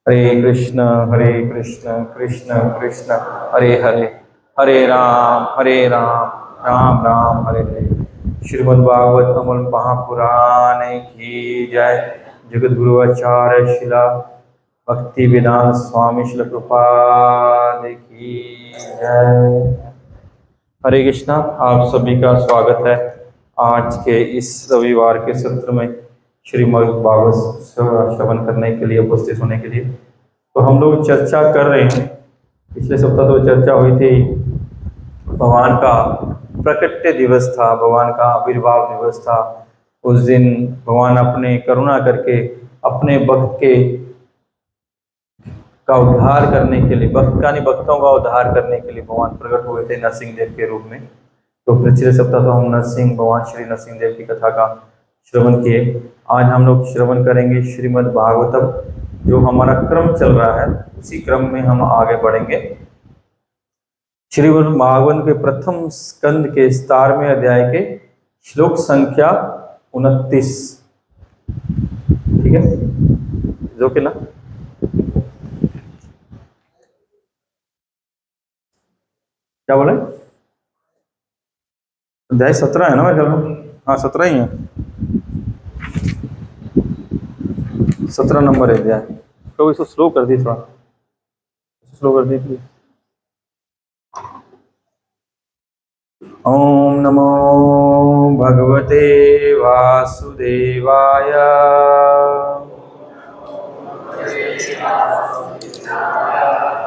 हरे कृष्ण कृष्ण कृष्ण हरे हरे, हरे राम राम राम हरे हरे। श्रीमद् भागवत अमल महापुराण की जय। जगत गुरु आचार्य शिला भक्ति वेदांत स्वामी शिल प्रपाद की जय। हरे कृष्णा। आप सभी का स्वागत है आज के इस रविवार के सत्र में श्रीमद् भागवत श्रवण करने के लिए, उपस्थित होने के लिए। तो हम लोग चर्चा कर रहे हैं, पिछले सप्ताह तो चर्चा हुई थी, भगवान का प्रकट्य दिवस था, भगवान का आविर्भाव दिवस था। उस दिन भगवान अपने करुणा करके अपने भक्त के का उद्धार करने के लिए, भक्तों का उद्धार करने के लिए भगवान प्रकट हुए थे नरसिंह देव के रूप में। तो पिछले सप्ताह तो हम भगवान श्री नरसिंह देव की कथा का श्रवण किए। आज हम लोग श्रवण करेंगे श्रीमद् भागवतम। जो हमारा क्रम चल रहा है उसी क्रम में हम आगे बढ़ेंगे। श्रीमद् भागवत के प्रथम स्कंद के 17वें अध्याय के श्लोक संख्या 29। ठीक है, जो कि ना क्या बोले, अध्याय 17 है ना मेरे ख्याल में। हाँ 17 ही है, 17 नंबर अध्याय। तो इसको स्लो कर दी, थोड़ा स्लो कर दी थी। ओम नमो भगवते वासुदेवाय।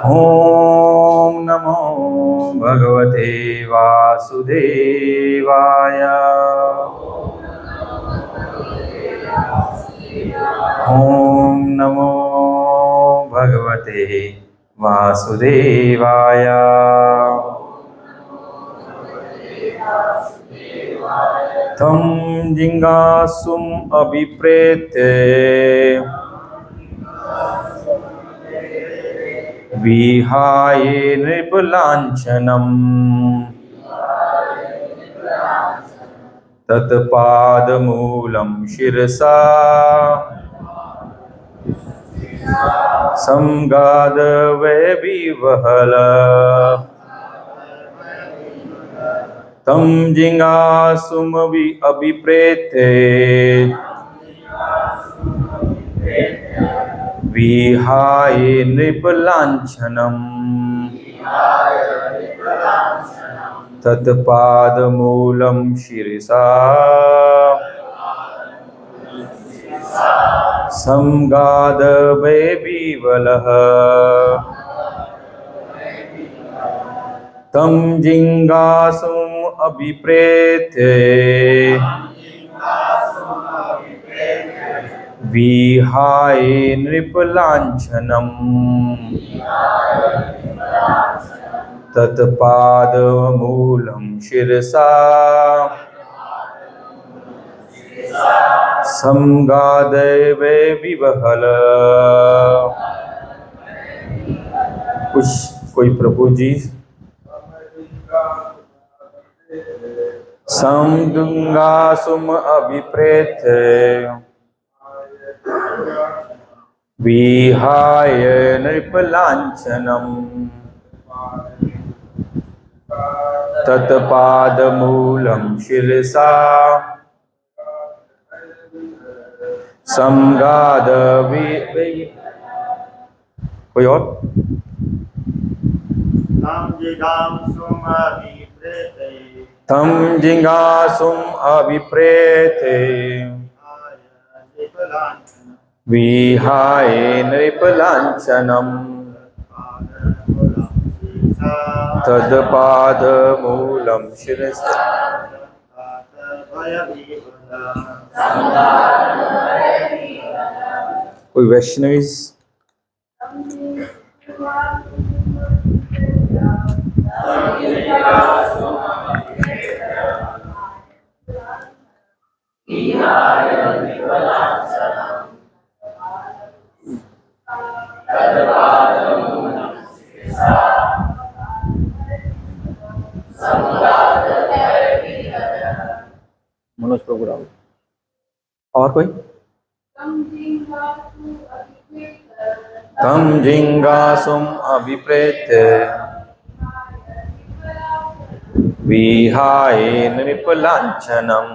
ओम नमो भगवते वासुदेवाय। ओम नमो भगवते वासुदेवाय। तं जिंगासुम अभिप्रेत्य विहाय नृपलांछनम् तत्पादमूलं शिरसा संगादवैविवहल। तं जिंगासुम अभिप्रेत्य विहाय नृपलांछनम् तत्पादमूलं शिरसा संगादवैविवलः। तं जिंगासुम अभिप्रेत्य विहाय नृपलांछनम् तत्पादमूलं शिरसा संगादवैविवहल। कुछ कोई प्रभु जी समदुंगासुम अभिप्रेत्य विहाय नृपलांछनम् तत्पादमूलं शिरसा संगादवै। कोई और? तं जिंगासुम अभिप्रेत्य विहाय नृपलांछनम् तत्पादमूलं शिरसा। कोई वैष्णवी? मनोज प्रभु राव। और कोई? तं जिंगासुम अभिप्रेत्य विहाय नृपलांछनम्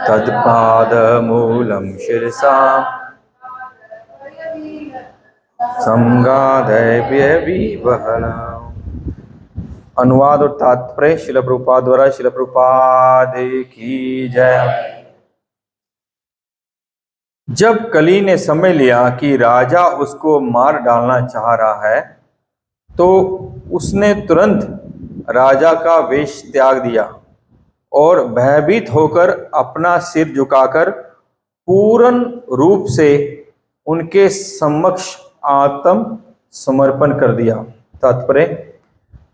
तत्पादमूलं शिरसा संगादय विवहन। अनुवाद और तात्पर्य शिल प्रभुपाद द्वारा। शिल प्रभुपाद की जय। जब कली ने समझ लिया कि राजा उसको मार डालना चाह रहा है तो उसने तुरंत राजा का वेश त्याग दिया और भयभीत होकर अपना सिर झुकाकर पूर्ण रूप से उनके समक्ष आत्म समर्पण कर दिया। तात्पर्य,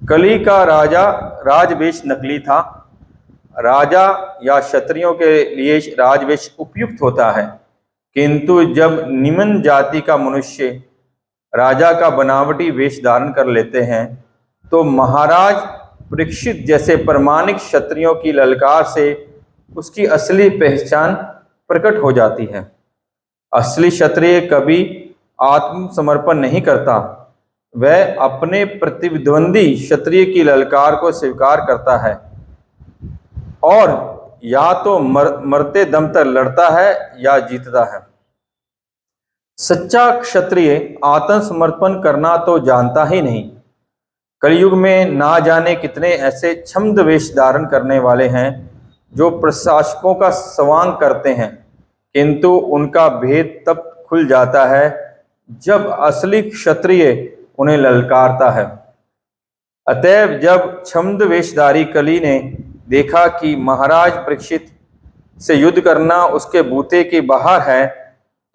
कली का राजा राजवेश नकली था। राजा या क्षत्रियों के लिए राजवेश उपयुक्त होता है, किंतु जब निम्न जाति का मनुष्य राजा का बनावटी वेश धारण कर लेते हैं तो महाराज परीक्षित जैसे प्रमाणिक क्षत्रियों की ललकार से उसकी असली पहचान प्रकट हो जाती है। असली क्षत्रिय कभी आत्मसमर्पण नहीं करता, वह अपने प्रतिद्वंदी क्षत्रिय की ललकार को स्वीकार करता है और या तो मरते दम तक लड़ता है या जीतता है। सच्चा क्षत्रिय आत्मसमर्पण करना तो जानता ही नहीं। कलयुग में ना जाने कितने ऐसे छद्मवेश धारण करने वाले हैं जो प्रशासकों का स्वांग करते हैं, किंतु उनका भेद तब खुल जाता है जब असली क्षत्रिय उन्हें ललकारता है। अतएव जब छद्मवेशधारी कली ने देखा कि महाराज परीक्षित से युद्ध करना उसके बूते के बाहर है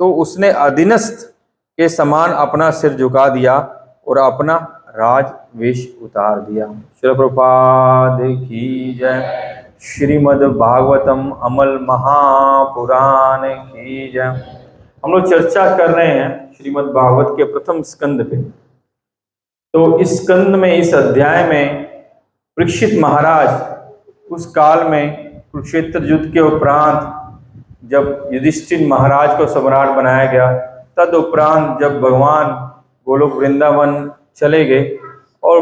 तो उसने अधीनस्थ के समान अपना सिर झुका दिया और अपना राजवेश उतार दिया। श्री प्रभुपाद की जय। श्रीमद् भागवतम अमल महापुराण की जय। हम लोग चर्चा कर रहे हैं श्रीमद् भागवत के प्रथम स्कंद पे। तो इस स्कंद में, इस अध्याय में परीक्षित महाराज उस काल में कुरुक्षेत्र युद्ध के उपरांत जब युधिष्ठिर महाराज को सम्राट बनाया गया, तद उपरांत जब भगवान गोलोक वृंदावन चले गए और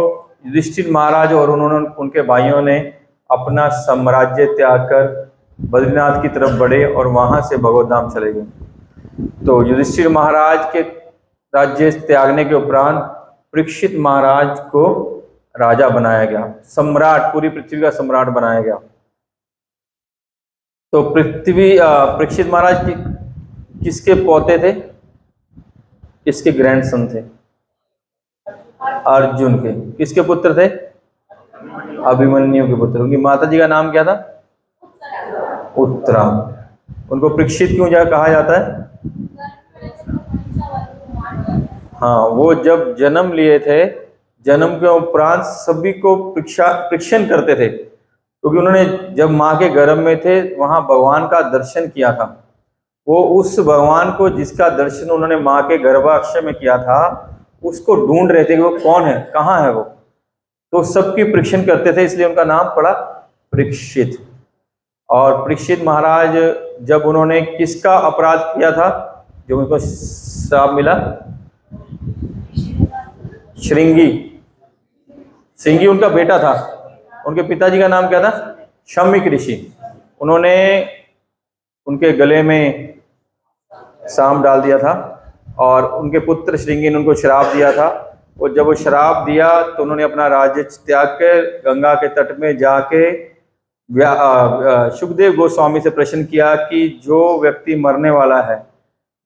युधिष्ठिर महाराज और उनके भाइयों ने अपना साम्राज्य त्याग कर बद्रीनाथ की तरफ बढ़े और वहां से भगवत धाम चले गए। तो युधिष्ठिर महाराज के राज्य त्यागने के उपरांत परीक्षित महाराज को राजा बनाया गया, सम्राट, पूरी पृथ्वी का सम्राट बनाया गया। तो परीक्षित महाराज किसके पोते थे, किसके ग्रैंडसन थे? अर्जुन के। किसके पुत्र थे? अभिमन्यु के पुत्र। उनकी माता जी का नाम क्या था? उत्तरा। उनको परीक्षित क्यों कहा जाता है? हाँ, वो जब जन्म लिए थे, जन्म के उपरांत सभी को परीक्षण करते थे, क्योंकि उन्होंने जब माँ के गर्भ में थे वहां भगवान का दर्शन किया था। वो उस भगवान को जिसका दर्शन उन्होंने माँ के गर्भाशय में किया था उसको ढूंढ रहे थे कि वो कौन है, कहाँ है वो। तो सबकी परीक्षण करते थे, इसलिए उनका नाम पड़ा परीक्षित। और परीक्षित महाराज जब उन्होंने किसका अपराध किया था जो उनको श्राप मिला? श्रृंगी उनका बेटा था। उनके पिताजी का नाम क्या था? शम्यक ऋषि। उन्होंने उनके गले में सांप डाल दिया था और उनके पुत्र श्रृंगी ने उनको श्राप दिया था। और जब वो श्राप दिया तो उन्होंने अपना राज्य त्याग कर गंगा के तट में जाके सुखदेव गोस्वामी से प्रश्न किया कि जो व्यक्ति मरने वाला है,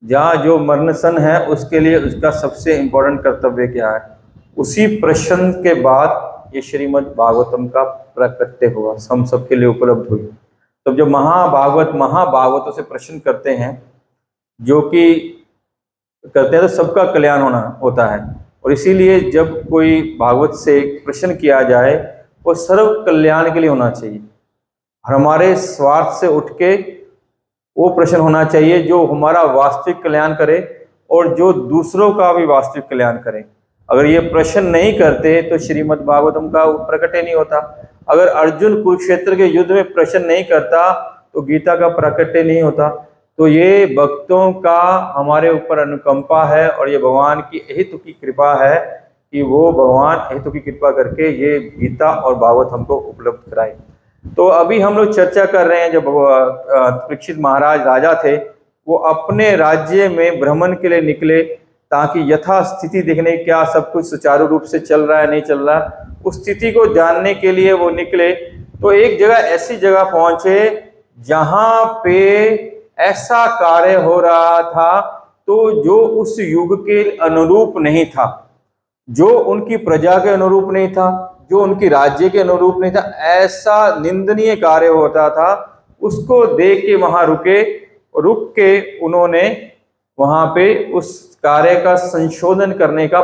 जहाँ जो मरणसन है, उसके लिए उसका सबसे इम्पोर्टेंट कर्तव्य क्या है। उसी प्रश्न के बाद ये श्रीमद् भागवतम का प्रकट्य हुआ, हम सबके लिए उपलब्ध हुई। तो जब महाभागवतों से प्रश्न करते हैं, जो कि करते हैं, तो सबका कल्याण होता है। और इसीलिए जब कोई भागवत से प्रश्न किया जाए वो सर्व कल्याण के लिए होना चाहिए। हमारे स्वार्थ से उठ के वो प्रश्न होना चाहिए जो हमारा वास्तविक कल्याण करे और जो दूसरों का भी वास्तविक कल्याण करे। अगर ये प्रश्न नहीं करते तो श्रीमद् भागवतम का प्रकट ही नहीं होता। अगर अर्जुन कुरुक्षेत्र के युद्ध में प्रश्न नहीं करता तो गीता का प्रकट नहीं होता। तो ये भक्तों का हमारे ऊपर अनुकंपा है और ये भगवान की अहेतु की कृपा है कि वो भगवान अहेतु की कृपा करके ये गीता और भागवत हमको उपलब्ध कराए। तो अभी हम लोग चर्चा कर रहे हैं, जब परीक्षित महाराज राजा थे, वो अपने राज्य में भ्रमण के लिए निकले ताकि यथा स्थिति देखने क्या सब कुछ सुचारू रूप से चल रहा है नहीं चल रहा, उस स्थिति को जानने के लिए वो निकले। तो एक जगह ऐसी जगह पहुंचे जहां पे ऐसा कार्य हो रहा था तो जो उस युग के अनुरूप नहीं था, जो उनकी प्रजा के अनुरूप नहीं था, जो उनकी राज्य के अनुरूप नहीं था, ऐसा निंदनीय कार्य होता था। उसको देख के वहां रुक के उन्होंने वहां पे उस कार्य का संशोधन करने का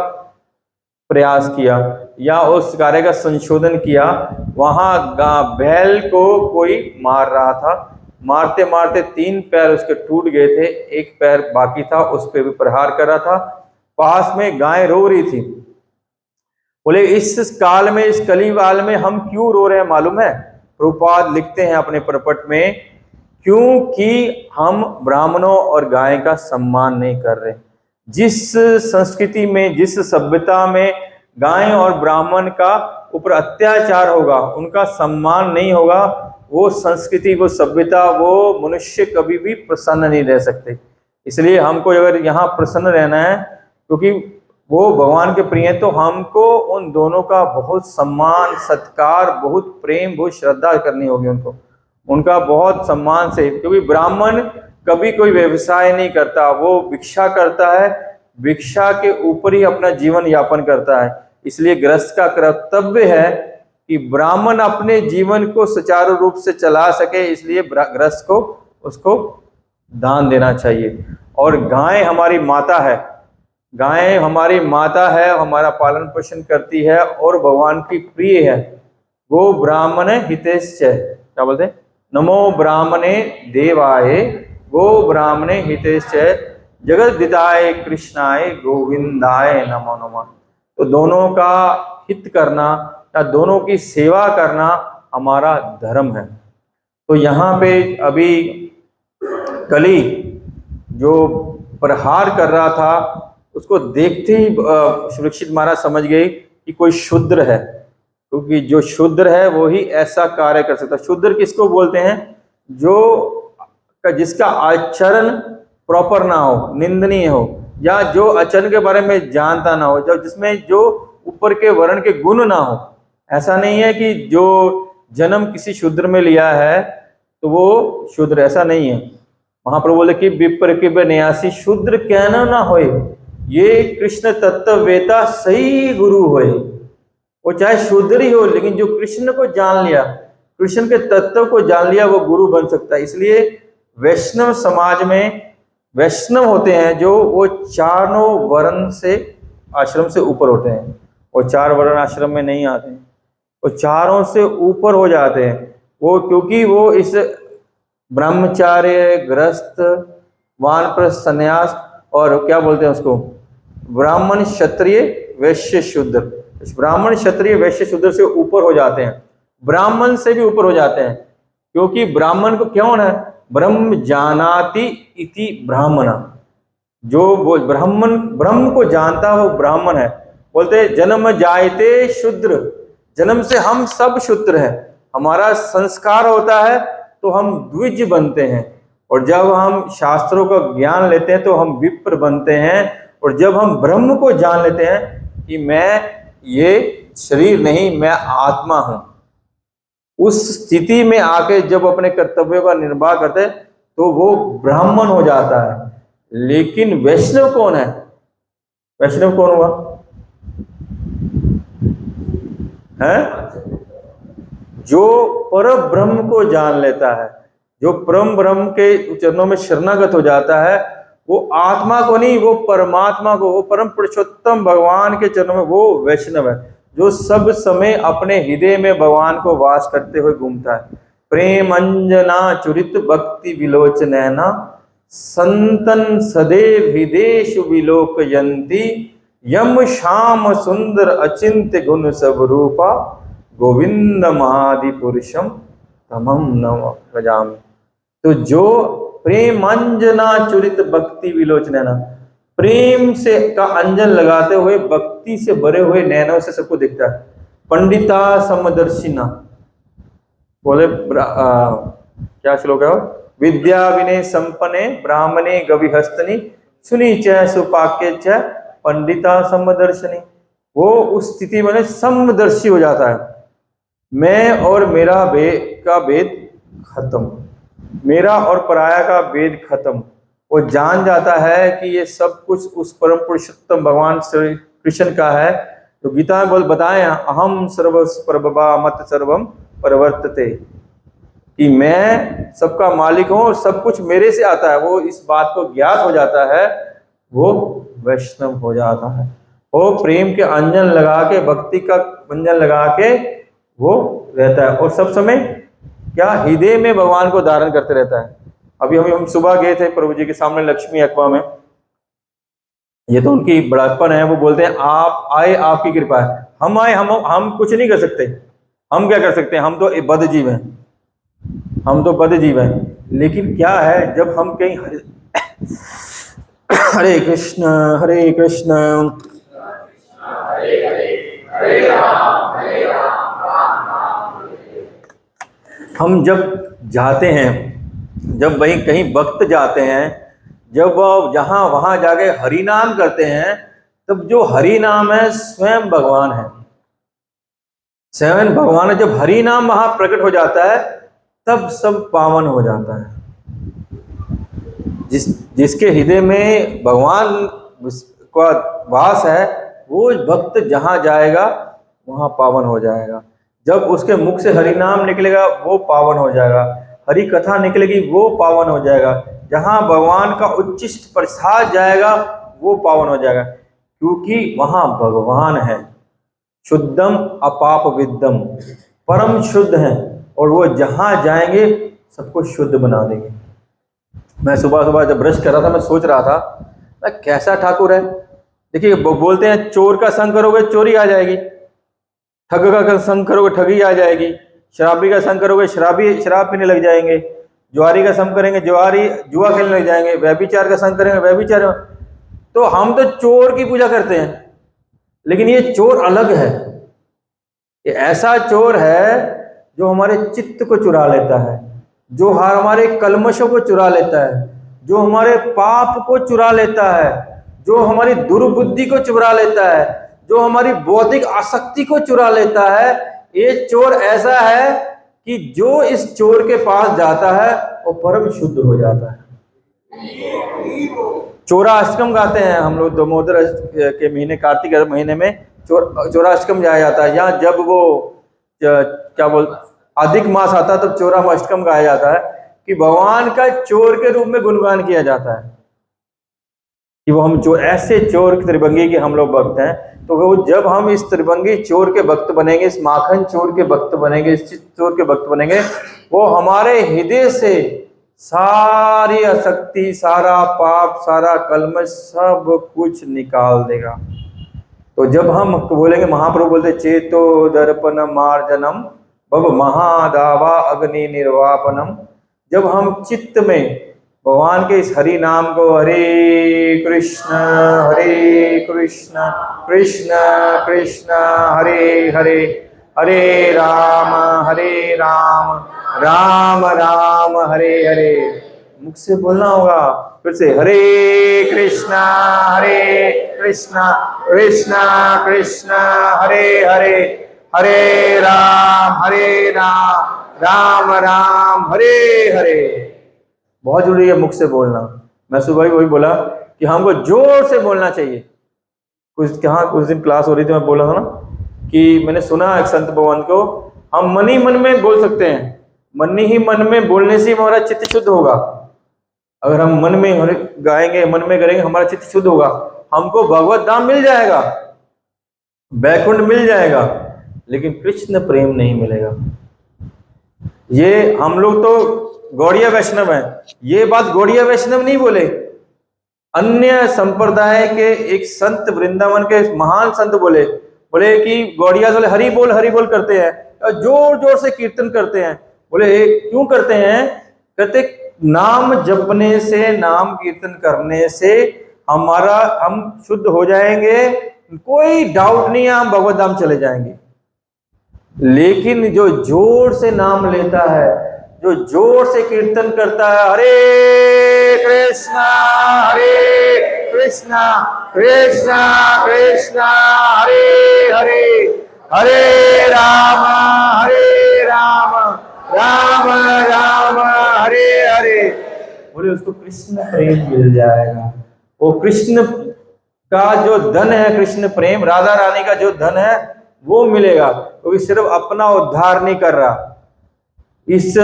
प्रयास किया या उस कार्य का संशोधन किया। वहां बैल को कोई मार रहा था, मारते मारते 3 पैर उसके टूट गए थे, एक पैर बाकी था, उस पर भी प्रहार कर रहा था। पास में गाय रो रही थी। बोले इस काल में, इस कली काल में हम क्यों रो रहे हैं मालूम है? प्रभुपाद लिखते हैं अपने प्रपट में, क्योंकि हम ब्राह्मणों और गाय का सम्मान नहीं कर रहे। जिस संस्कृति में, जिस सभ्यता में गाय और ब्राह्मण का ऊपर अत्याचार होगा, उनका सम्मान नहीं होगा, वो संस्कृति, वो सभ्यता, वो मनुष्य कभी भी प्रसन्न नहीं रह सकते। इसलिए हमको अगर यहाँ प्रसन्न रहना है, क्योंकि वो भगवान के प्रिय हैं, तो हमको उन दोनों का बहुत सम्मान, सत्कार, बहुत प्रेम, बहुत श्रद्धा करनी होगी उनको, उनका बहुत सम्मान से। क्योंकि ब्राह्मण कभी कोई व्यवसाय नहीं करता, वो भिक्षा करता है, भिक्षा के ऊपर ही अपना जीवन यापन करता है। इसलिए गृहस्थ का कर्तव्य है कि ब्राह्मण अपने जीवन को सुचारू रूप से चला सके, इसलिए गृहस्थ को उसको दान देना चाहिए। और गाय हमारी माता है, गाय हमारी माता है, हमारा पालन पोषण करती है और भगवान की प्रिय है। गो ब्राह्मण हितेश्च, क्या बोलते हैं, नमो ब्राह्मणे देवाय गो ब्राह्मणे हितेश्च जगद्दिताय कृष्णाय गोविंदाय नमो नमः। तो दोनों का हित करना या दोनों की सेवा करना हमारा धर्म है। तो यहाँ पे अभी कली जो प्रहार कर रहा था, उसको देखते ही परीक्षित महाराज समझ गए कि कोई शूद्र है, क्योंकि जो शूद्र है वो ही ऐसा कार्य कर सकता है। शूद्र किसको बोलते हैं? जो जिसका आचरण प्रॉपर ना हो, निंदनीय हो, या जो आचरण के बारे में जानता ना हो, जो जिसमें जो ऊपर के वर्ण के गुण ना हो। ऐसा नहीं है कि जो जन्म किसी शूद्र में लिया है तो वो शूद्र, ऐसा नहीं है। महाप्रभु बोले कि विप्र के न्यासी शूद्र कहना ना होए, ये कृष्ण तत्व वेता सही गुरु होए। वो चाहे शूद्र ही हो, लेकिन जो कृष्ण को जान लिया, कृष्ण के तत्व को जान लिया, वो गुरु बन सकता है। इसलिए वैष्णव समाज में वैष्णव होते हैं जो वो चारों वर्ण से आश्रम से ऊपर होते हैं। वो 4 वर्ण आश्रम में नहीं आते हैं, वो चारों से ऊपर हो जाते हैं। वो क्योंकि वो इस ब्रह्मचार्य, गृहस्थ, वानप्रस्थ, संन्यास और क्या बोलते हैं उसको, ब्राह्मण, क्षत्रिय, वैश्य, शूद्र, इस ब्राह्मण, क्षत्रिय, वैश्य, शूद्र से ऊपर हो जाते हैं। ब्राह्मण से भी ऊपर हो जाते हैं, क्योंकि ब्राह्मण को क्यों है, ब्रह्म जानाति इति ब्राह्मण, जो वो ब्राह्मण ब्रह्म को जानता है वो ब्राह्मण है। बोलते जन्म जायते शूद्र, जन्म से हम सब शूद्र हैं। हमारा संस्कार होता है तो हम द्विज बनते हैं, और जब हम शास्त्रों का ज्ञान लेते हैं तो हम विप्र बनते हैं। और जब हम ब्रह्म को जान लेते हैं कि मैं ये शरीर नहीं, मैं आत्मा हूं, उस स्थिति में आके जब अपने कर्तव्यों का निर्वाह करते हैं तो वो ब्राह्मण हो जाता है। लेकिन वैष्णव कौन है? वैष्णव कौन हुआ है? जो पर ब्रह्म को जान लेता है, जो परम ब्रह्म के चरणों में शरणागत हो जाता है, वो आत्मा को नहीं, वो परमात्मा को, वो परम पुरुषोत्तम भगवान के चरणों में, वो वैष्णव है। जो सब समय अपने हृदय में भगवान को वास करते हुए घूमता है। प्रेम अंजना चुरित भक्ति विलोचनैना संतन सदैव हृदयेषु विलोकयन्ति यम श्याम सुंदर अचिंत्य गुण सब रूपा गोविंद महादि पुरुषम तमम नम भजामि। तो जो प्रेम अंजना चुरित भक्ति विलोचन नैना, प्रेम से का अंजन लगाते हुए भक्ति से भरे हुए नैनों से सबको दिखता है। पंडिता समदर्शिना बोले क्या श्लोक है? विद्या विनय संपन्ने ब्राह्मणे गविहस्तनि सुनी च सुपाक्य च पंडिता समदर्शनी। वो उस स्थिति में समदर्शी हो जाता है। मैं और मेरा भेद खत्म, मेरा और पराया का भेद खत्म। वो जान जाता है कि ये सब कुछ उस परम पुरुषोत्तम भगवान श्री कृष्ण का है। तो गीता में बताए अहम सर्व प्रभवा मत सर्वम परिवर्तते, कि मैं सबका मालिक हूं और सब कुछ मेरे से आता है। वो इस बात को ज्ञात हो जाता है, वो वैष्णव हो जाता है। वो प्रेम के अंजन लगा के, भक्ति का अंजन लगा के वो रहता है और सब समय क्या हृदय में भगवान को धारण करते रहता है। अभी हम सुबह गए थे प्रभु जी के सामने लक्ष्मी अक्वा में, ये तो उनकी बड़प्पन है। वो बोलते हैं आप आए, आपकी कृपा है। हम आए, हम कुछ नहीं कर सकते। हम क्या कर सकते हैं? हम तो बद्ध जीव हैं, हम तो बद्ध जीव हैं। लेकिन क्या है, जब हम कहीं हरे कृष्ण हरे कृष्ण हम जब जाते हैं, जब वहीं कहीं भक्त जाते हैं, जब वो जहां वहां जाके हरि नाम करते हैं, तब जो हरि नाम है स्वयं भगवान है। स्वयं भगवान है। जब हरि नाम वहां प्रकट हो जाता है तब सब पावन हो जाता है। जिसके हृदय में भगवान का वास है, वो भक्त जहां जाएगा वहां पावन हो जाएगा। जब उसके मुख से हरि नाम निकलेगा वो पावन हो जाएगा, हरि कथा निकलेगी वो पावन हो जाएगा। जहां भगवान का उच्चिष्ट प्रसाद जाएगा वो पावन हो जाएगा, क्योंकि वहां भगवान है। शुद्धम अपाप विद्धम, परम शुद्ध है और वो जहां जाएंगे सबको शुद्ध बना देंगे। मैं सुबह सुबह जब ब्रश कर रहा था, मैं सोच रहा था मैं कैसा ठाकुर है। देखिए बोलते हैं चोर का संग करोगे चोरी आ जाएगी, ठग का संग करोगे ठगी आ जाएगी, शराबी का संग करोगे शराब पीने लग जाएंगे, जुआरी का संग करेंगे जुआरी जुआ खेलने लग जाएंगे, व्यभिचार का संग करेंगे व्यभिचार। तो हम तो चोर की पूजा करते हैं, लेकिन ये चोर अलग है। ये ऐसा चोर है जो हमारे चित्त को चुरा लेता है, जो हमारे कल्मशों को चुरा लेता है, जो हमारे पाप को चुरा लेता है, जो हमारी दुर्बुद्धि को चुरा लेता है, जो हमारी बौद्धिक आसक्ति को चुरा लेता है। ये चोर ऐसा है कि जो इस चोर के पास जाता है वो परम शुद्ध हो जाता है। चौराष्टकम गाते हैं हम लोग, दामोदर के महीने, कार्तिक महीने में चौराष्टकम गाया जाता है। यहाँ जब वो क्या बोल अधिक मास आता है तब चौराष्टकम गाया जाता है कि भगवान का चोर के रूप में गुणगान किया जाता है कि वो हम चोर, ऐसे चोर त्रिभंगी के हम लोग भक्त हैं। तो वो जब हम इस त्रिभंगी चोर के भक्त बनेंगे, इस माखन चोर के भक्त बनेंगे, इस चित चोर के भक्त बनेंगे, वो हमारे हृदय से सारी आसक्ति, सारा पाप, सारा कलमश सब कुछ निकाल देगा। तो जब हम बोलेंगे, महाप्रभु बोलते चेतो दर्पण मार्जनम बब महादावा अग्नि निर्वापनम। जब हम चित्त में भगवान के इस हरि नाम को हरे कृष्ण कृष्ण कृष्ण हरे हरे, हरे राम राम राम हरे हरे, मुख से बोलना होगा। फिर से हरे कृष्ण कृष्ण कृष्ण हरे हरे, हरे राम राम राम हरे हरे। बहुत जरूरी है मुख से बोलना। मैं सुबह ही वही बोला कि हमको जोर से बोलना चाहिए। कुछ दिन क्लास हो रही थी, मैं बोला था ना कि मैंने सुना एक संत भगवान को, हम मन ही मन में बोल सकते हैं, मन ही मन में बोलने से हमारा चित्त शुद्ध होगा। अगर हम मन में गाएंगे, मन में करेंगे, हमारा चित्त शुद्ध होगा, हमको भगवत धाम मिल जाएगा, बैकुंठ मिल जाएगा, लेकिन कृष्ण प्रेम नहीं मिलेगा। ये हम लोग तो गौड़िया वैष्णव है, ये बात गौड़िया वैष्णव नहीं बोले, अन्य संप्रदाय के एक संत, वृंदावन के महान संत बोले कि गौड़िया से हरि बोल करते हैं और जोर जोर से कीर्तन करते हैं। बोले क्यों करते हैं? कहते नाम जपने से, नाम कीर्तन करने से हम शुद्ध हो जाएंगे, कोई डाउट नहीं है, हम भगवत धाम चले जाएंगे। लेकिन जो जोर से नाम लेता है, जो जोर से कीर्तन करता है, हरे कृष्णा कृष्णा कृष्णा कृष्णा हरे हरे, हरे राम राम राम हरे हरे, बोले उसको कृष्ण प्रेम मिल जाएगा। वो कृष्ण का जो धन है, कृष्ण प्रेम, राधा रानी का जो धन है वो मिलेगा। क्योंकि सिर्फ अपना उद्धार नहीं कर रहा, इस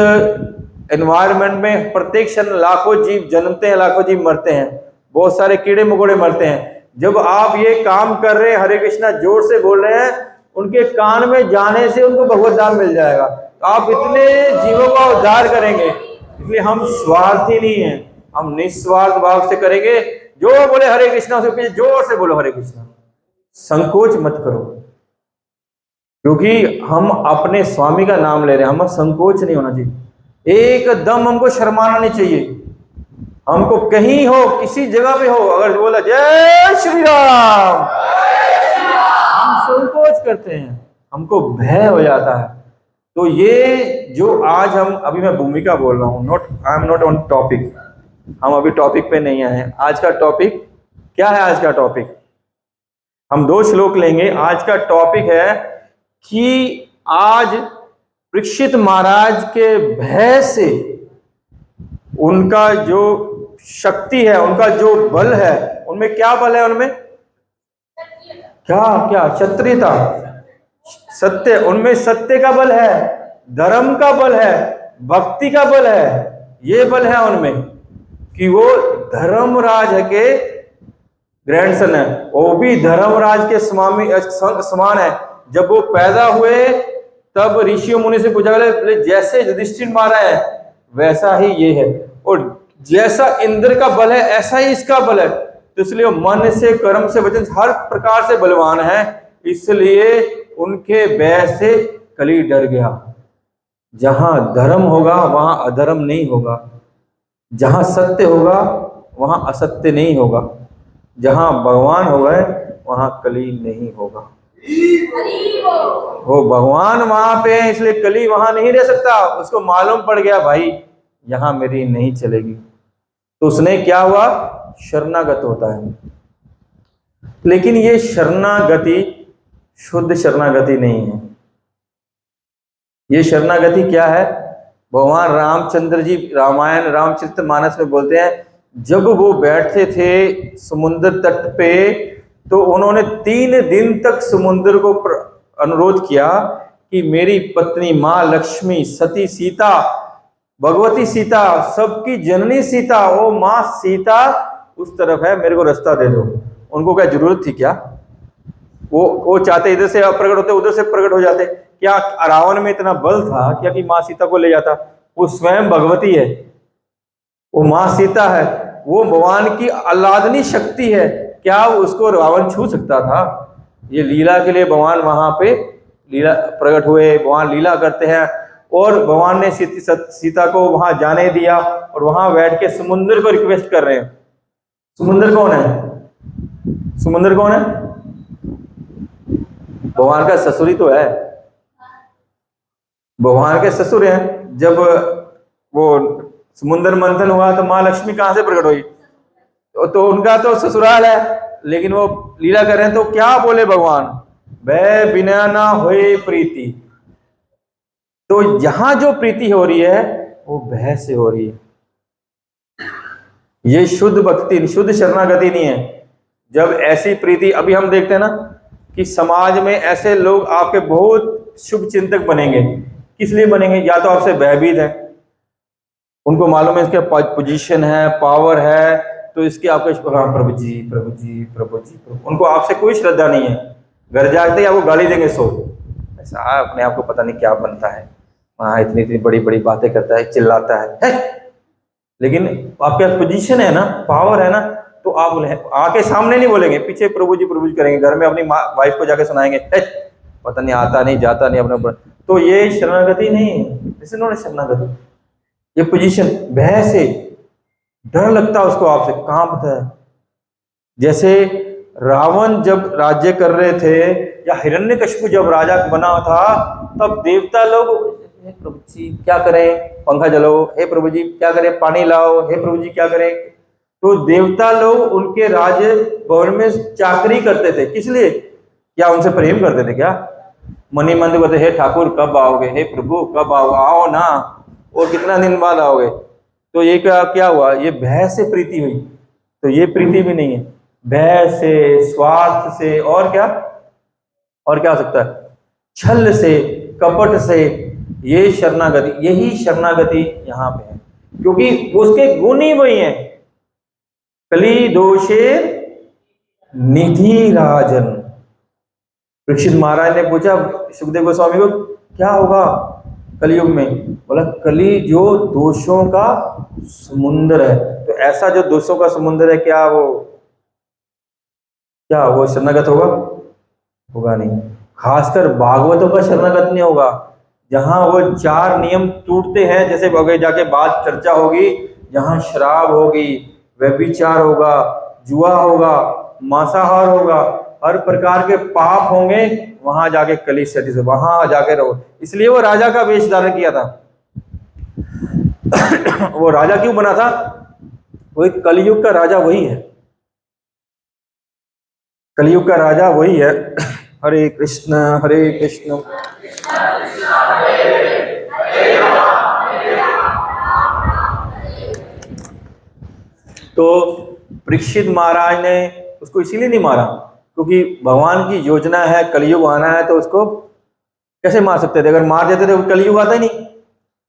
एनवायरनमेंट में प्रत्येक क्षण लाखों जीव जन्मते हैं, लाखों जीव मरते हैं, बहुत सारे कीड़े मकोड़े मरते हैं। जब आप ये काम कर रहे हैं, हरे कृष्णा जोर से बोल रहे हैं, उनके कान में जाने से उनको भगवत धाम मिल जाएगा। तो आप इतने जीवों का उद्धार करेंगे। इसलिए हम स्वार्थी नहीं है, हम निस्वार्थ भाव से करेंगे। जो बोले हरे कृष्णा, उसके पीछे जोर से बोलो हरे कृष्णा, संकोच मत करो, क्योंकि हम अपने स्वामी का नाम ले रहे हैं। हमें संकोच नहीं होना चाहिए, एकदम हमको शर्माना नहीं चाहिए। हमको कहीं हो, किसी जगह पे हो, अगर बोला जय श्री राम, हम संकोच करते हैं, हमको भय हो जाता है। तो ये जो आज हम, अभी मैं भूमिका बोल रहा हूँ, I am not on topic, हम अभी टॉपिक पे नहीं आए हैं। आज का टॉपिक क्या है? आज का टॉपिक हम 2 श्लोक लेंगे। आज का टॉपिक है कि आज परीक्षित महाराज के भय से उनका जो शक्ति है, उनका जो बल है, उनमें क्या बल है? उनमें क्या क्षत्रियता, सत्य, उनमें सत्य का बल है, धर्म का बल है, भक्ति का बल है। ये बल है उनमें कि वो धर्मराज के ग्रैंडसन है, वो भी धर्मराज के समान है। जब वो पैदा हुए तब ऋषियों मुनि से पूछा गया, जैसे युधिष्ठिर मारा है वैसा ही ये है, और जैसा इंद्र का बल है ऐसा ही इसका बल है। तो इसलिए मन से, कर्म से, वचन से, हर प्रकार से बलवान है। इसलिए उनके भय से कली डर गया। जहां धर्म होगा वहां अधर्म नहीं होगा, जहां सत्य होगा वहां असत्य नहीं होगा, जहां भगवान हो गए वहां कली नहीं होगा। वो भगवान वहां पे है, इसलिए कली वहां नहीं रह सकता। उसको मालूम पड़ गया भाई यहां मेरी नहीं चलेगी, तो उसने क्या हुआ? शरणागत होता है। लेकिन ये शरणागति शुद्ध शरणागति नहीं है। ये शरणागति क्या है? भगवान रामचंद्र जी रामायण रामचरितमानस में बोलते हैं, जब वो बैठे थे समुद्र तट पे, तो उन्होंने 3 दिन तक समुद्र को अनुरोध किया कि मेरी पत्नी माँ लक्ष्मी, सती सीता, भगवती सीता, सबकी जननी सीता, वो माँ सीता उस तरफ है, मेरे को रास्ता दे दो। उनको क्या जरूरत थी क्या? वो चाहते इधर से प्रकट होते, उधर से प्रकट हो जाते। क्या रावण में इतना बल था क्या कि माँ सीता को ले जाता? वो स्वयं भगवती है, वो माँ सीता है, वो भगवान की अलादनी शक्ति है। क्या उसको रावण छू सकता था? ये लीला के लिए भगवान वहां पे लीला प्रकट हुए, भगवान लीला करते हैं। और भगवान ने सीता को वहां जाने दिया, और वहां बैठ के समुद्र को रिक्वेस्ट कर रहे हैं। समुद्र कौन है? समुद्र कौन है? भगवान का ससुर ही तो है, भगवान के ससुर हैं। जब वो समुद्र मंथन हुआ तो माँ लक्ष्मी कहां से प्रकट हुई? तो उनका तो ससुराल है, लेकिन वो लीला कर रहे हैं। तो क्या बोले भगवान? भय बिना ना होए प्रीति। तो यहां जो प्रीति हो रही है वो भय से हो रही है। ये शुद्ध भक्ति, शुद्ध शरणागति नहीं है। जब ऐसी प्रीति, अभी हम देखते हैं ना कि समाज में ऐसे लोग आपके बहुत शुभ चिंतक बनेंगे। किस लिए बनेंगे? या तो आपसे भयभीत है, उनको मालूम है इसके पोजीशन है, पावर है, तो इसके आपके हाँ प्रभु जी प्रभु जी प्रभु जी प्रभु, उनको आपसे कोई श्रद्धा नहीं है। घर जाते ही आपको गाली देंगे, सो ऐसा अपने आप को पता नहीं क्या बनता है, वहाँ इतनी इतनी बड़ी बड़ी बातें करता है, चिल्लाता है। लेकिन आपके पोजीशन है ना, पावर है ना, तो आप बोले आके सामने नहीं बोलेंगे, पीछे प्रभु जी करेंगे। घर में अपनी वाइफ को जाके सुनाएंगे, पता नहीं आता नहीं जाता नहीं अपने ऊपर। तो ये शरणागति नहीं है, इसे नॉट शरणागति। ये पोजीशन, भय से, डर लगता है उसको आपसे, कांपता है। जैसे रावण जब राज्य कर रहे थे या हिरण्यकशिपु जब राजा बना था, तब देवता लोग, हे प्रभु जी क्या करें, पंखा जलाओ, हे प्रभु जी क्या करें, पानी लाओ, हे प्रभु जी क्या करें। तो देवता लोग उनके राज्य भवन में चाकरी करते थे, किस लिए? क्या उनसे प्रेम करते थे क्या? मनी मंदिर बोलते, हे ठाकुर कब आओगे, हे प्रभु कब आओ ना, और कितना दिन बाद आओगे। तो ये क्या क्या हुआ, ये भय से प्रीति हुई। तो ये प्रीति भी नहीं है, भय से, स्वार्थ से, और क्या हो सकता है, छल से, कपट से, ये शरणागति, यही शरणागति यहाँ पे है, क्योंकि उसके गुण ही वही है। कली दोषे निधि राजन। परीक्षित महाराज ने पूछा सुखदेव गोस्वामी को, क्या होगा कलयुग में? बोला कली जो दोषों का समुद्र है। तो ऐसा जो दोषों का समुद्र है, क्या वो शरणागत होगा नहीं। खासकर भागवतों का शरणागत नहीं होगा, जहां वो 4 नियम टूटते हैं, जैसे आगे जाके बात चर्चा होगी, जहां शराब होगी, व्यभिचार होगा, जुआ होगा, मांसाहार होगा, हर प्रकार के पाप होंगे, वहां जाके कली सती से वहां जाके रहो। इसलिए वो राजा का वेश धारण किया था। वो राजा क्यों बना था? वो एक कलयुग का राजा वही है, कलयुग का राजा वही है। हरे कृष्ण हरे कृष्ण। तो परीक्षित महाराज ने उसको इसीलिए नहीं मारा, क्योंकि भगवान की योजना है, कलयुग आना है, तो उसको कैसे मार सकते थे? अगर मार देते थे कलयुग आता ही नहीं,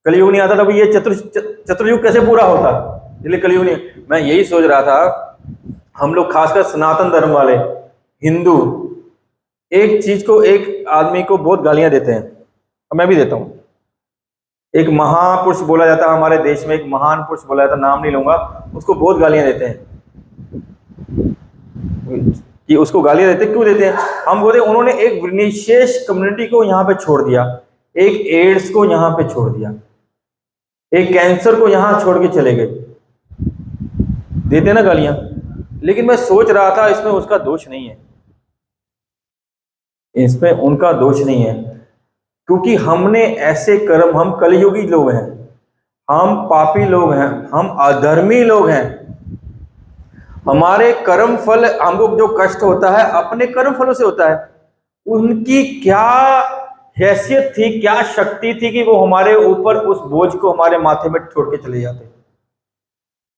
कलयुग नहीं आता तब ये चतुर्युग कैसे पूरा होता? इसलिए कलयुग नहीं। मैं यही सोच रहा था, हम लोग खासकर सनातन धर्म वाले हिंदू एक चीज को, एक आदमी को बहुत गालियां देते हैं, और मैं भी देता हूं। एक महापुरुष बोला जाता है हमारे देश में, एक महान पुरुष बोला जाता, नाम नहीं लूंगा, उसको बहुत गालियां देते हैं। कि उसको गालियां देते क्यों देते हैं? हम बोलते उन्होंने एक विशेष कम्युनिटी को यहाँ पे छोड़ दिया, एक एड्स को यहाँ पे छोड़ दिया, एक कैंसर को यहाँ छोड़ के चले गए, देते ना गालियां। लेकिन मैं सोच रहा था इसमें उसका दोष नहीं है, इसमें उनका दोष नहीं है, क्योंकि हमने ऐसे कर्म, हम कलयुगी लोग हैं, हम पापी लोग हैं, हम अधर्मी लोग हैं। हमारे कर्म फल, हमको जो कष्ट होता है अपने कर्म फलों से होता है। उनकी क्या हैसियत थी, क्या शक्ति थी कि वो हमारे ऊपर उस बोझ को हमारे माथे में छोड़ के चले जाते?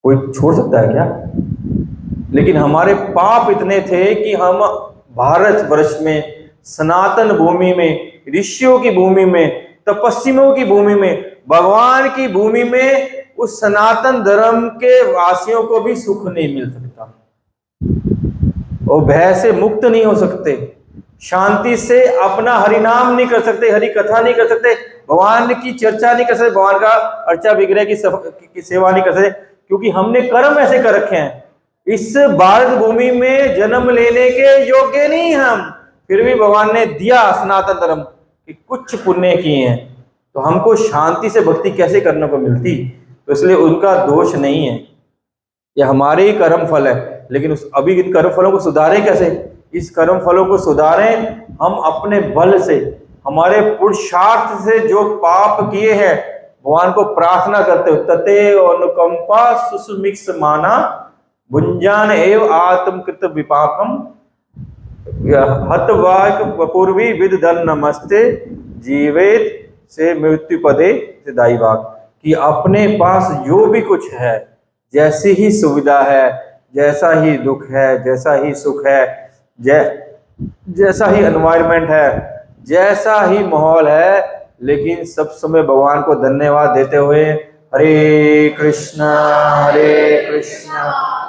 कोई छोड़ सकता है क्या? लेकिन हमारे पाप इतने थे कि हम भारत वर्ष में, सनातन भूमि में, ऋषियों की भूमि में, तपस्वियों की भूमि में, भगवान की भूमि में, उस सनातन धर्म के वासियों को भी सुख नहीं मिल सकता, वो भय से मुक्त नहीं हो सकते, शांति से अपना हरिनाम नहीं कर सकते, हरि कथा नहीं कर सकते, भगवान की चर्चा नहीं कर सकते, भगवान का अर्चा विग्रह की सेवा नहीं कर सकते, क्योंकि हमने कर्म ऐसे कर रखे हैं। इस भारत भूमि में जन्म लेने के योग्य नहीं हम, फिर भी भगवान ने दिया सनातन धर्म कि कुछ पुण्य किए हैं, तो हमको शांति से भक्ति कैसे करने को मिलती? तो इसलिए उनका दोष नहीं है, ये हमारे ही कर्म फल है। लेकिन अभी इन कर्म फलों को सुधारें कैसे? इस कर्म फलों को सुधारें हम अपने बल से, हमारे पुरुषार्थ से, जो पाप किए हैं भगवान को प्रार्थना करते हो, तते अनुकंपा सुसुमिक्स माना भुंजान एव आत्मकृत विपाकम हतवाक पूर्वी विदधन नमस्ते जीवेत से मृत्यु पदे सिदाई वाक। कि अपने पास जो भी कुछ है, जैसी ही सुविधा है, जैसा ही दुख है, जैसा ही सुख है, जैसा ही एनवायरनमेंट है, जैसा ही माहौल है, लेकिन सब समय भगवान को धन्यवाद देते हुए हरे कृष्णा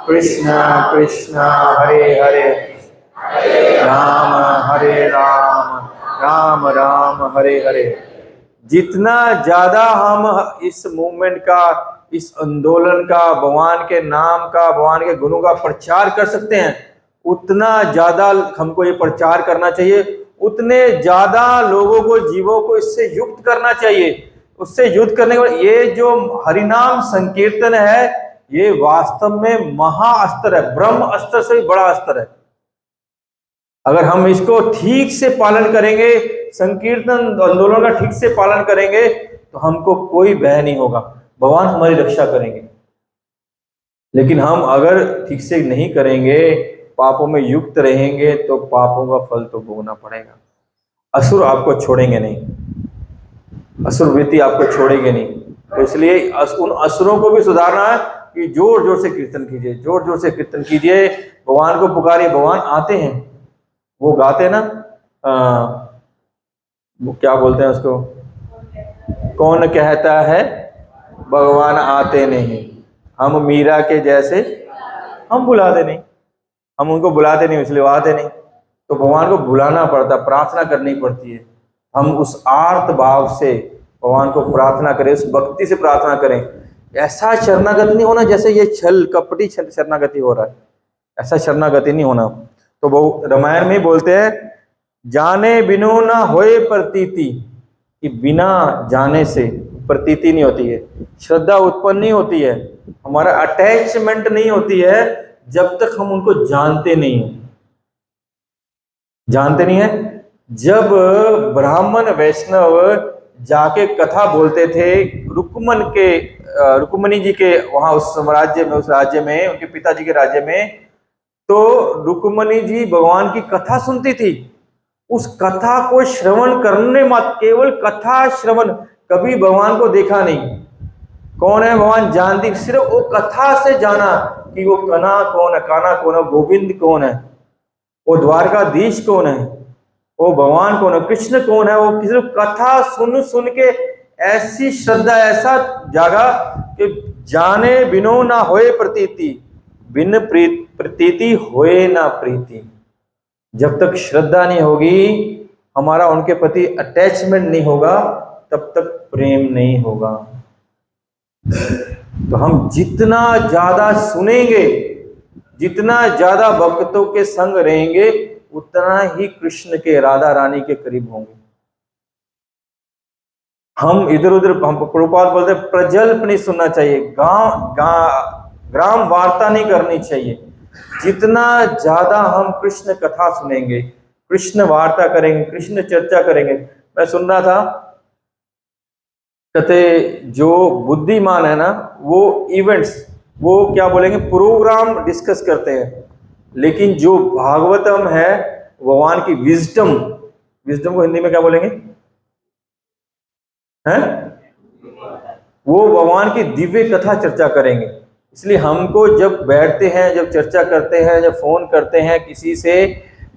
कृष्णा कृष्णा हरे हरे, राम हरे राम, राम राम हरे हरे। जितना ज्यादा हम इस मूवमेंट का, इस आंदोलन का, भगवान के नाम का, भगवान के गुणों का प्रचार कर सकते हैं, उतना ज्यादा हमको ये प्रचार करना चाहिए, उतने ज्यादा लोगों को, जीवों को इससे युक्त करना चाहिए, उससे युद्ध करने के बाद ये जो हरिनाम संकीर्तन है, ये वास्तव में महाअस्त्र है, ब्रह्म अस्त्र से भी बड़ा अस्त्र है। अगर हम इसको ठीक से पालन करेंगे, संकीर्तन आंदोलन का ठीक से पालन करेंगे, तो हमको कोई भय नहीं होगा, भगवान हमारी रक्षा करेंगे। लेकिन हम अगर ठीक से नहीं करेंगे, पापों में युक्त रहेंगे, तो पापों का फल तो भोगना पड़ेगा। असुर आपको छोड़ेंगे नहीं, असुर वृत्ति आपको छोड़ेंगे नहीं। तो इसलिए उन असुरों को भी सुधारना है कि जोर जोर से कीर्तन कीजिए, जोर जोर से कीर्तन कीजिए, भगवान को पुकारिए। भगवान आते हैं, वो गाते ना, वो क्या बोलते हैं उसको, कौन कहता है भगवान आते नहीं, हम मीरा के जैसे हम बुलाते नहीं, हम उनको बुलाते नहीं इसलिए वो आते नहीं। तो भगवान को बुलाना पड़ता, प्रार्थना करनी पड़ती है। हम उस आर्त भाव से भगवान को प्रार्थना करें, उस भक्ति से प्रार्थना करें। ऐसा शरणागति नहीं होना जैसे ये छल कपटी शरणागति हो रहा है, ऐसा शरणागति नहीं होना। तो वो रामायण में बोलते हैं, जाने बिनु ना होए प्रतीति, कि बिना जाने से प्रतीति नहीं होती है, श्रद्धा उत्पन्न नहीं होती है, हमारा अटैचमेंट नहीं होती है, जब तक हम उनको जानते नहीं है। जानते नहीं है। जब ब्राह्मण वैष्णव जाके कथा बोलते थे रुक्मणी जी के वहां उस राज्य में, उस राज्य में, उनके पिताजी के राज्य में, तो रुक्मणी जी भगवान की कथा सुनती थी। उस कथा को श्रवण करने मत, केवल कथा श्रवण, कभी भगवान को देखा नहीं। कौन है भगवान जानती, सिर्फ वो कथा से जाना कि वो कना कौन है, काना कौन है, गोविंद कौन है, वो द्वारकाधीश कौन है, वो भगवान कौन है, कृष्ण कौन है। वो सिर्फ कथा सुन सुन के ऐसी श्रद्धा, ऐसा जागा कि जाने बिनो ना होए प्रतीति, बिन प्रतीति होए ना प्रीति। जब तक श्रद्धा नहीं होगी, हमारा उनके प्रति अटैचमेंट नहीं होगा, तब तक प्रेम नहीं होगा। तो हम जितना ज्यादा सुनेंगे, जितना ज्यादा भक्तों के संग रहेंगे, उतना ही कृष्ण के, राधा रानी के करीब होंगे। हम इधर उधर, हम प्रभुपाद बोलते हैं प्रजल्प नहीं सुनना चाहिए, ग्राम वार्ता नहीं करनी चाहिए। जितना ज्यादा हम कृष्ण कथा सुनेंगे, कृष्ण वार्ता करेंगे, कृष्ण चर्चा करेंगे। मैं सुन रहा था, कहते जो बुद्धिमान है ना, वो इवेंट्स, वो क्या बोलेंगे, प्रोग्राम डिस्कस करते हैं। लेकिन जो भागवतम है, भगवान की विजडम, विजडम को हिंदी में क्या बोलेंगे हैं, वो भगवान की दिव्य कथा चर्चा करेंगे। इसलिए हमको जब बैठते हैं, जब चर्चा करते हैं, जब फोन करते हैं किसी से,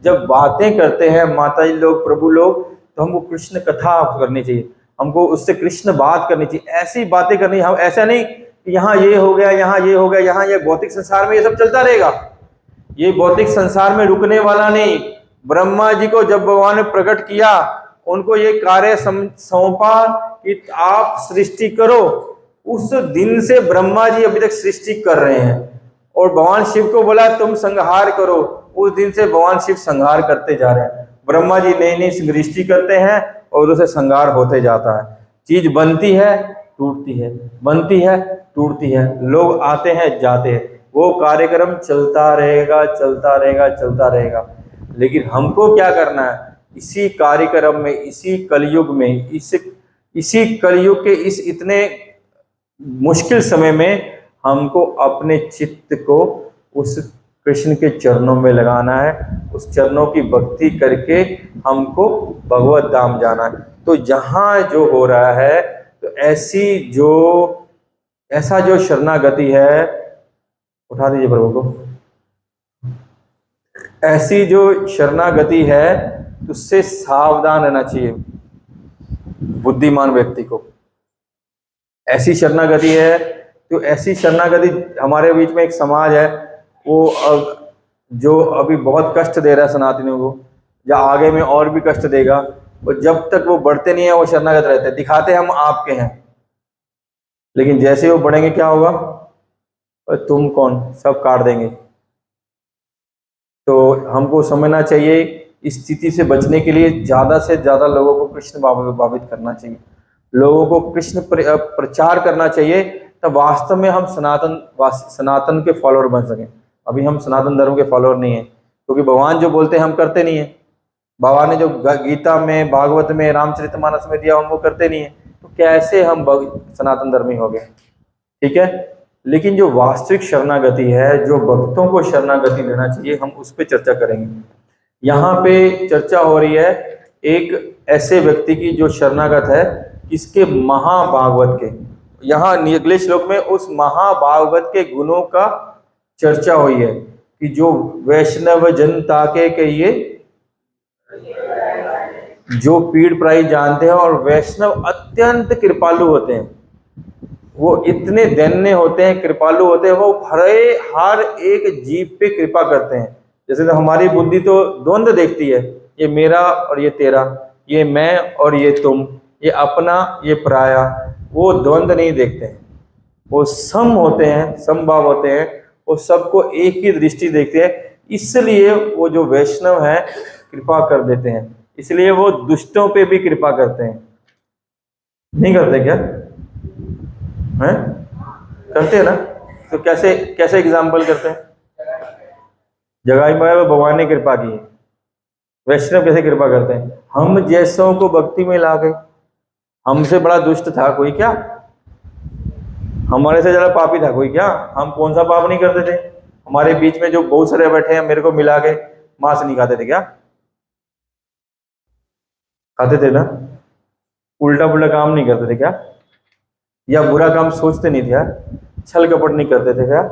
जब बातें करते हैं माता जी लोग, प्रभु लोग, तो हमको कृष्ण कथा करनी चाहिए, हमको उससे कृष्ण बात करनी चाहिए। ऐसी बातें करनी, हम ऐसा नहीं कि यहाँ ये हो गया, यहाँ ये हो गया, यहाँ ये भौतिक संसार में ये सब चलता रहेगा, ये भौतिक संसार में रुकने वाला नहीं। ब्रह्मा जी को जब भगवान ने प्रकट किया, उनको ये कार्य सौंपा कि आप सृष्टि करो। उस दिन से ब्रह्मा जी अभी तक सृष्टि कर रहे हैं, और भगवान शिव को बोला तुम संहार करो। उस दिन से भगवान शिव संहार करते जा रहे हैं। ब्रह्मा जी नई नई सृष्टि करते हैं और उसे संहार होते जाता है। चीज बनती है, टूटती है, बनती है, टूटती है, लोग आते हैं, जाते हैं, वो कार्यक्रम चलता रहेगा, चलता रहेगा, चलता रहेगा। लेकिन हमको क्या करना है, इसी कार्यक्रम में, इसी कलयुग में, इसी कलयुग के इस इतने मुश्किल समय में हमको अपने चित्त को उस कृष्ण के चरणों में लगाना है, उस चरणों की भक्ति करके हमको भगवत धाम जाना है। तो जहाँ जो हो रहा है, तो ऐसा जो शरणागति है, उठा दीजिए प्रभु को, ऐसी जो शरणागति है, उससे सावधान रहना चाहिए बुद्धिमान व्यक्ति को। ऐसी शरणागति है, तो ऐसी शरणागति, हमारे बीच में एक समाज है, वो जो अभी बहुत कष्ट दे रहा है सनातनियों को, या आगे में और भी कष्ट देगा, और जब तक वो बढ़ते नहीं है, वो शरणागत रहते हैं, दिखाते हम आपके हैं, लेकिन जैसे वो बढ़ेंगे क्या होगा, और तुम कौन, सब काट देंगे। तो हमको समझना चाहिए, इस स्थिति से बचने के लिए ज्यादा से ज्यादा लोगों को कृष्ण भावित करना चाहिए। लोगों को कृष्ण प्रचार करना चाहिए, तब वास्तव में हम सनातन के फॉलोअर बन सकें। अभी हम सनातन धर्म के फॉलोअर नहीं है, क्योंकि भगवान जो बोलते हैं हम करते नहीं है। बाबा ने जो गीता में, भागवत में, रामचरितमानस में दिया हम वो करते नहीं है, तो कैसे हम सनातन धर्मी हो गए? ठीक है, लेकिन जो वास्तविक शरणागति है, जो भक्तों को शरणागति लेना चाहिए, हम उस पर चर्चा करेंगे। यहाँ पे चर्चा हो रही है एक ऐसे व्यक्ति की जो शरणागत है, किसके? महाभागवत के। यहाँ अगले श्लोक में उस महाभागवत के गुणों का चर्चा हुई है कि जो वैष्णव जनता के ये जो पीड़ पराई जानते हैं, और वैष्णव अत्यंत कृपालु होते हैं। वो इतने दैन्य होते हैं, कृपालु होते हैं, वो हर एक जीव पे कृपा करते हैं। जैसे तो हमारी बुद्धि तो द्वंद्व देखती है, ये मेरा और ये तेरा, ये मैं और ये तुम, ये अपना ये पराया। वो द्वंद्व नहीं देखते हैं, वो सम होते हैं, समभाव होते हैं, वो सबको एक ही दृष्टि देखते हैं। इसलिए वो जो वैष्णव है कृपा कर देते हैं, इसलिए वो दुष्टों पे भी कृपा करते हैं। नहीं करते क्या? हैं? करते हैं ना? तो कैसे कैसे एग्जाम्पल करते हैं? जगाई माया में भगवान ने कृपा की है, वैष्णव कैसे कृपा करते हैं? हम जैसों को भक्ति में ला गए। हमसे बड़ा दुष्ट था कोई क्या? हमारे से ज्यादा पापी था कोई क्या? हम कौन सा पाप नहीं करते थे? हमारे बीच में जो बहुत सारे बैठे हैं, मेरे को मिला के मांस नहीं खाते थे क्या? खाते थे ना? उल्टा पुल्टा काम नहीं करते थे क्या? या बुरा काम सोचते नहीं थे क्या? छल कपट नहीं करते थे क्या?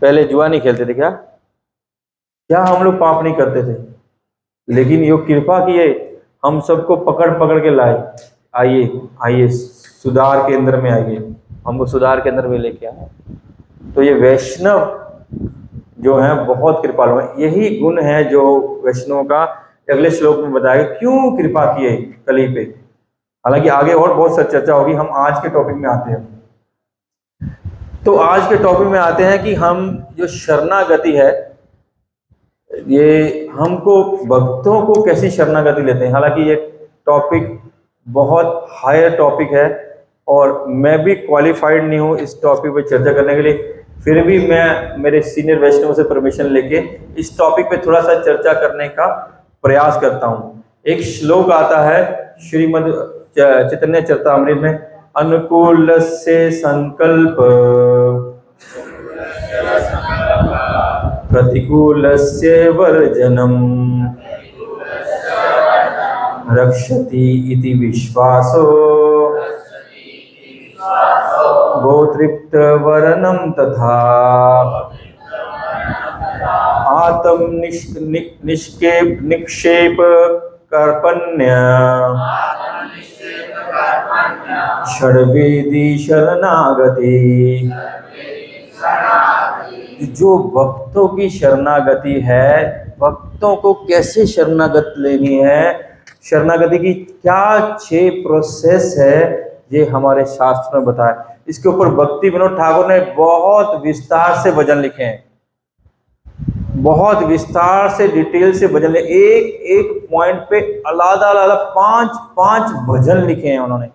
पहले जुआ नहीं खेलते थे क्या? क्या हम लोग पाप नहीं करते थे? लेकिन यो कृपा किए, हम सबको पकड़ पकड़ के लाए, आइए आइए सुधार केंद्र में आइए, हमको सुधार केंद्र में लेके आए। तो ये वैष्णव जो है बहुत कृपालु है। यही गुण है जो वैष्णव का अगले श्लोक में बताया क्यों कृपा किए कली पे। हालांकि आगे और बहुत सारी चर्चा होगी, हम आज के टॉपिक में आते हैं। तो आज के टॉपिक में आते हैं कि हम जो शरणागति है, ये हमको भक्तों को कैसी शरणागति लेते हैं। हालांकि ये टॉपिक बहुत हायर टॉपिक है और मैं भी क्वालिफाइड नहीं हूँ इस टॉपिक पे चर्चा करने के लिए, फिर भी मैं मेरे सीनियर वैष्णव से परमिशन लेके इस टॉपिक पे थोड़ा सा चर्चा करने का प्रयास करता हूँ। एक श्लोक आता है श्रीमद् चैतन्य चरितामृत में, अनुकूल से संकल्प प्रतिकूलस्य वर्जनम रक्षति इति विश्वासो गोतृप्त वरनम तथा आत्म निक्षेप कर्पण्य षड्वेदी शरणागति। जो भक्तों की शरणागति है, भक्तों को कैसे शरणागत लेनी है, शरणागति की क्या 6 प्रोसेस है, ये हमारे शास्त्र में बताया। इसके ऊपर भक्ति विनोद ठाकुर ने बहुत विस्तार से भजन लिखे हैं, बहुत विस्तार से डिटेल से भजन, एक एक पॉइंट पे अलग अलग 5 भजन लिखे हैं उन्होंने,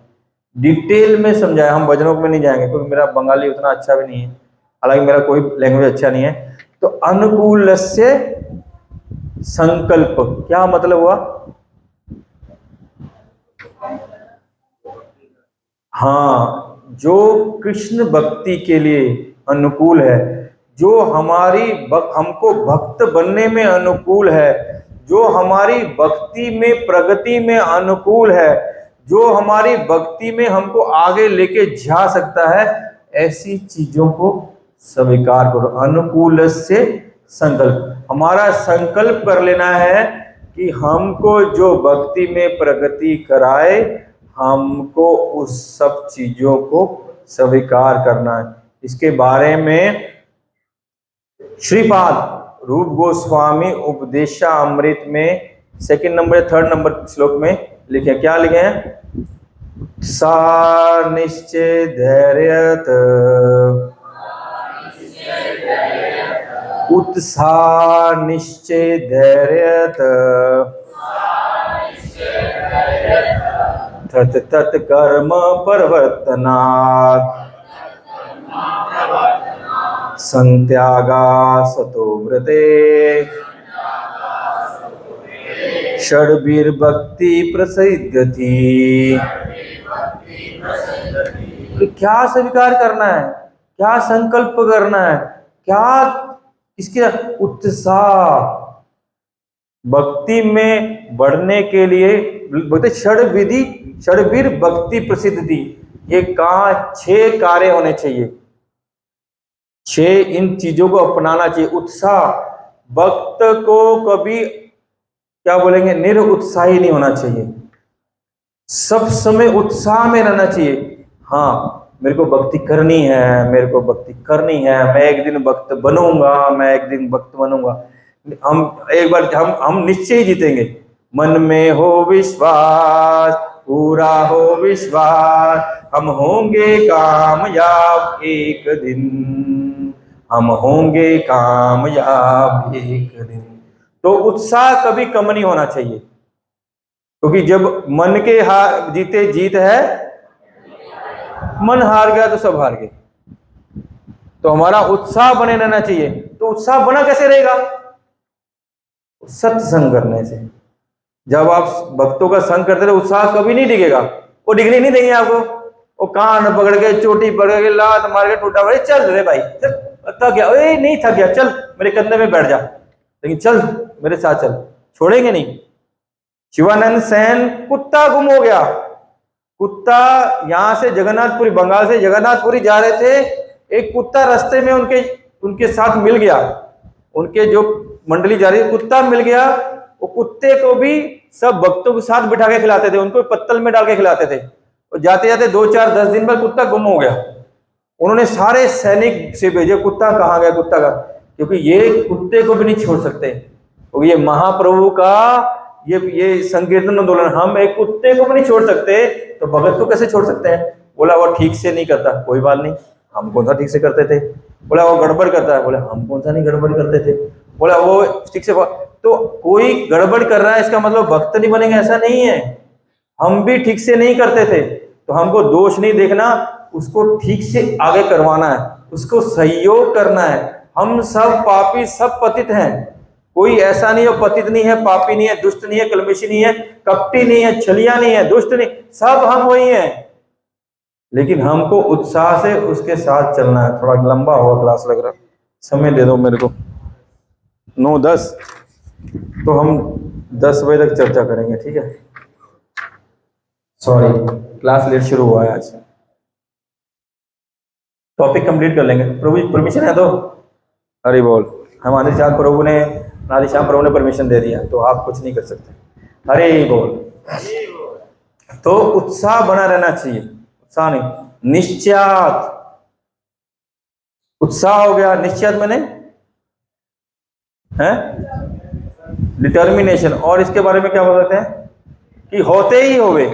डिटेल में समझाया। हम भजनों में नहीं जाएंगे क्योंकि मेरा बंगाली उतना अच्छा भी नहीं है, हालांकि मेरा कोई लैंग्वेज अच्छा नहीं है। तो अनुकूल से संकल्प क्या मतलब हुआ? हाँ, जो कृष्ण भक्ति के लिए अनुकूल है, जो हमको भक्त बनने में अनुकूल है, जो हमारी भक्ति में प्रगति में अनुकूल है, जो हमारी भक्ति में हमको आगे लेके जा सकता है, ऐसी चीजों को स्वीकार करो। अनुकूल से संकल्प, हमारा संकल्प कर लेना है कि हमको जो भक्ति में प्रगति कराए, हमको उस सब चीजों को स्वीकार करना है। इसके बारे में श्रीपाद रूप गोस्वामी उपदेशामृत में 3rd नंबर श्लोक में लिखे, क्या लिखे हैं? सा निश्चय धैर्यत उत्साह निश्चय धैर्यत तत् तत् कर्म प्रवर्तनात् संत्यागा सतो व्रते षड्भिर्भक्ति प्रसिद्धति। तो क्या स्वीकार करना है, क्या संकल्प करना है, क्या इसके उत्साह भक्ति में बढ़ने के लिए बोलते षड्भिर भक्ति प्रसिद्धि। ये कहा 6 कार्य होने चाहिए, 6 इन चीजों को अपनाना चाहिए। उत्साह, भक्त को कभी क्या बोलेंगे निरुत्साही नहीं होना चाहिए, सब समय उत्साह में रहना चाहिए। हाँ मेरे को भक्ति करनी है, मेरे को भक्ति करनी है, मैं एक दिन भक्त बनूंगा, मैं एक दिन भक्त बनूंगा। हम एक बार हम निश्चय ही जीतेंगे। मन में हो विश्वास, पूरा हो विश्वास, हम होंगे कामयाब एक दिन, हम होंगे कामयाब एक दिन। तो उत्साह कभी कम नहीं होना चाहिए, क्योंकि जब मन के हार जीते जीत है, मन हार गया तो सब हार गए। तो हमारा उत्साह बने रहना चाहिए। तो उत्साह बना कैसे रहेगा? सत्संग करने से। जब आप भक्तों का संग करते रहे, उत्साह कभी नहीं दिखेगा, वो दिखने नहीं देंगे आपको। वो कान पकड़ के, चोटी पकड़ के, लात मार के, टूटा पड़े, चल रे भाई चल, थक गया, ओए नहीं थक गया, चल मेरे कंधे में बैठ जा, लेकिन चल मेरे साथ चल, छोड़ेंगे नहीं। शिवानंद सेन कुत्ता गुम हो गया। कुत्ता यहां से जगन्नाथपुरी, बंगाल से जगन्नाथपुरी जा रहे थे, एक कुत्ता रास्ते में उनके साथ मिल गया। उनके जो मंडली जा रही है, कुत्ता मिल गया। वो कुत्ते को भी सब भक्तों के साथ बिठा के खिलाते थे, उनको पत्तल में डाल के खिलाते थे। और जाते जाते 2-4-10 दिन बाद कुत्ता गुम हो गया। उन्होंने सारे सैनिक से भेजे, कुत्ता कहाँ गया, कुत्ता का, क्योंकि ये कुत्ते को भी नहीं छोड़ सकते। तो ये महाप्रभु का ये संकीर्तन आंदोलन, हम एक कुत्ते को भी नहीं छोड़ सकते, तो भगत को कैसे छोड़ सकते हैं? बोला वो ठीक से नहीं करता, कोई बात नहीं, हम कौन सा ठीक से करते थे। बोला वो गड़बड़ करता है, बोले हम कौन सा नहीं गड़बड़ करते थे। बोला वो ठीक से, तो कोई गड़बड़ कर रहा है इसका मतलब भक्त नहीं बनेंगे, ऐसा नहीं है। हम भी ठीक से नहीं करते थे, तो हमको दोष नहीं देखना, उसको ठीक से आगे करवाना है, उसको सहयोग करना है। हम सब पापी, सब पतित हैं, कोई ऐसा नहीं है पतित नहीं है, पापी नहीं है, दुष्ट नहीं है, कलमशी नहीं है, कपटी नहीं है, छलिया नहीं है, दुष्ट नहीं, सब हम वही हैं। लेकिन हमको उत्साह से उसके साथ चलना है। थोड़ा लंबा हुआ क्लास लग रहा, समय दे दो मेरे को। 9-10 तो हम 10 बजे तक चर्चा करेंगे, ठीक है? सॉरी क्लास लेट शुरू हुआ है आज। टॉपिक कंप्लीट कर लेंगे। प्रभु परमिशन है तो हरि बोल। हम आदिश्याम प्रभु ने परमिशन दे दिया, तो आप कुछ नहीं कर सकते। हरि बोल। तो उत्साह बना रहना चाहिए, उत्साह नहीं, निश्चयात। उत्साह हो गया, निश्चयात मैंने है डिटर्मिनेशन। और इसके बारे में क्या बोलते हैं कि होते ही होवे,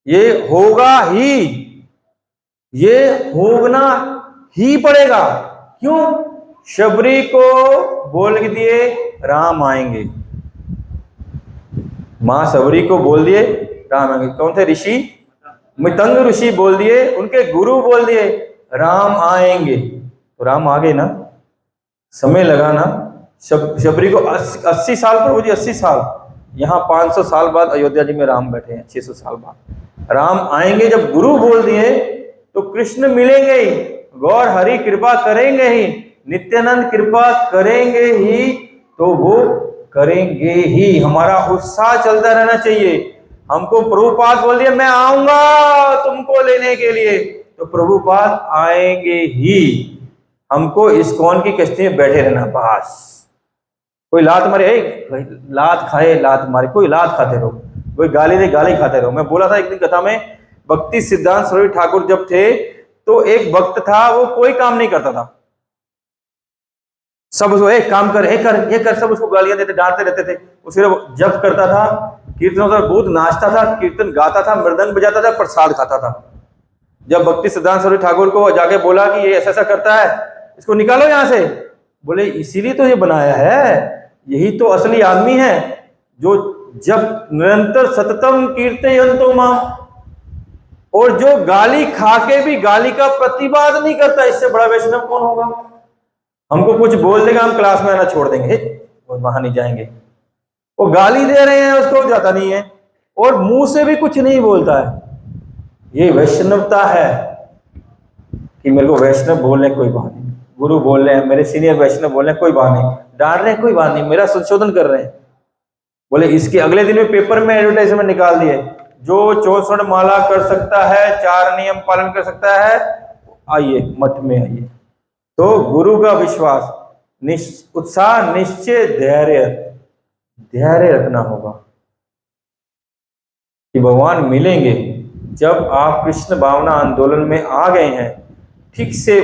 ये होगा ही, ये होना ही पड़ेगा। क्यों? शबरी को बोल दिए राम आएंगे, मां शबरी को बोल दिए राम आएंगे। कौन थे ऋषि? मितंग ऋषि बोल दिए, उनके गुरु बोल दिए राम आएंगे, तो राम आ गए ना। समय लगा ना। शबरी को 80 साल, प्रभु जी 80 साल, यहाँ 500 साल बाद अयोध्या जी में राम बैठे हैं, 600 साल बाद राम आएंगे। जब गुरु बोल दिए तो कृष्ण मिलेंगे ही, गौर हरि कृपा करेंगे ही, नित्यानंद कृपा करेंगे ही, तो वो करेंगे ही। हमारा उत्साह चलता रहना चाहिए। हमको प्रभुपाद बोल दिया मैं आऊंगा तुमको लेने के लिए, तो प्रभुपाद आएंगे ही। हमको इस्कॉन की कश्ती में बैठे रहना बस। कोई लात मारे, लात खाए लात मारे, कोई लात खाते रहो, कोई गाली दे गाली खाते रहो। मैं बोला था एक दिन कथा में, भक्ति सिद्धांत सरस्वती ठाकुर जब थे, तो एक भक्त था, वो कोई काम नहीं करता था, सब उसको एक काम कर, ये कर, सब उसको गालियां देते, डांटते रहते थे। वो सिर्फ जप करता था, कीर्तन का बहुत नाचता था, कीर्तन गाता था, मृदंग बजाता था, प्रसाद खाता था। जब भक्ति सिद्धांत सरस्वती ठाकुर को जाके बोला कि ये ऐसा ऐसा करता है, इसको निकालो यहां से, बोले इसीलिए तो ये बनाया है, यही तो असली आदमी है, जो जब निरंतर सततम कीर्तयन्तो माम, और जो गाली खा के भी गाली का प्रतिवाद नहीं करता, इससे बड़ा वैष्णव कौन होगा। हमको कुछ बोल देगा, हम क्लास में आना छोड़ देंगे, वहां नहीं जाएंगे। वो गाली दे रहे हैं, उसको जाता नहीं है, और मुंह से भी कुछ नहीं बोलता है। ये वैष्णवता है कि मेरे को वैष्णव बोल रहे कोई बात नहीं, गुरु बोल रहे हैं, मेरे सीनियर वैष्णव बोल रहे हैं कोई बात नहीं, डांट रहे हैं कोई बात नहीं, मेरा संशोधन कर रहे हैं। बोले इसके अगले दिन में पेपर में एडवर्टाइजमेंट निकाल दिए, जो 64 माला कर सकता है, 4 नियम पालन कर सकता है, आइए मठ में आइए। तो गुरु का विश्वास, उत्साह, निश्चय, धैर्य रखना होगा कि भगवान मिलेंगे। जब आप कृष्ण भावना आंदोलन में आ गए हैं, ठीक से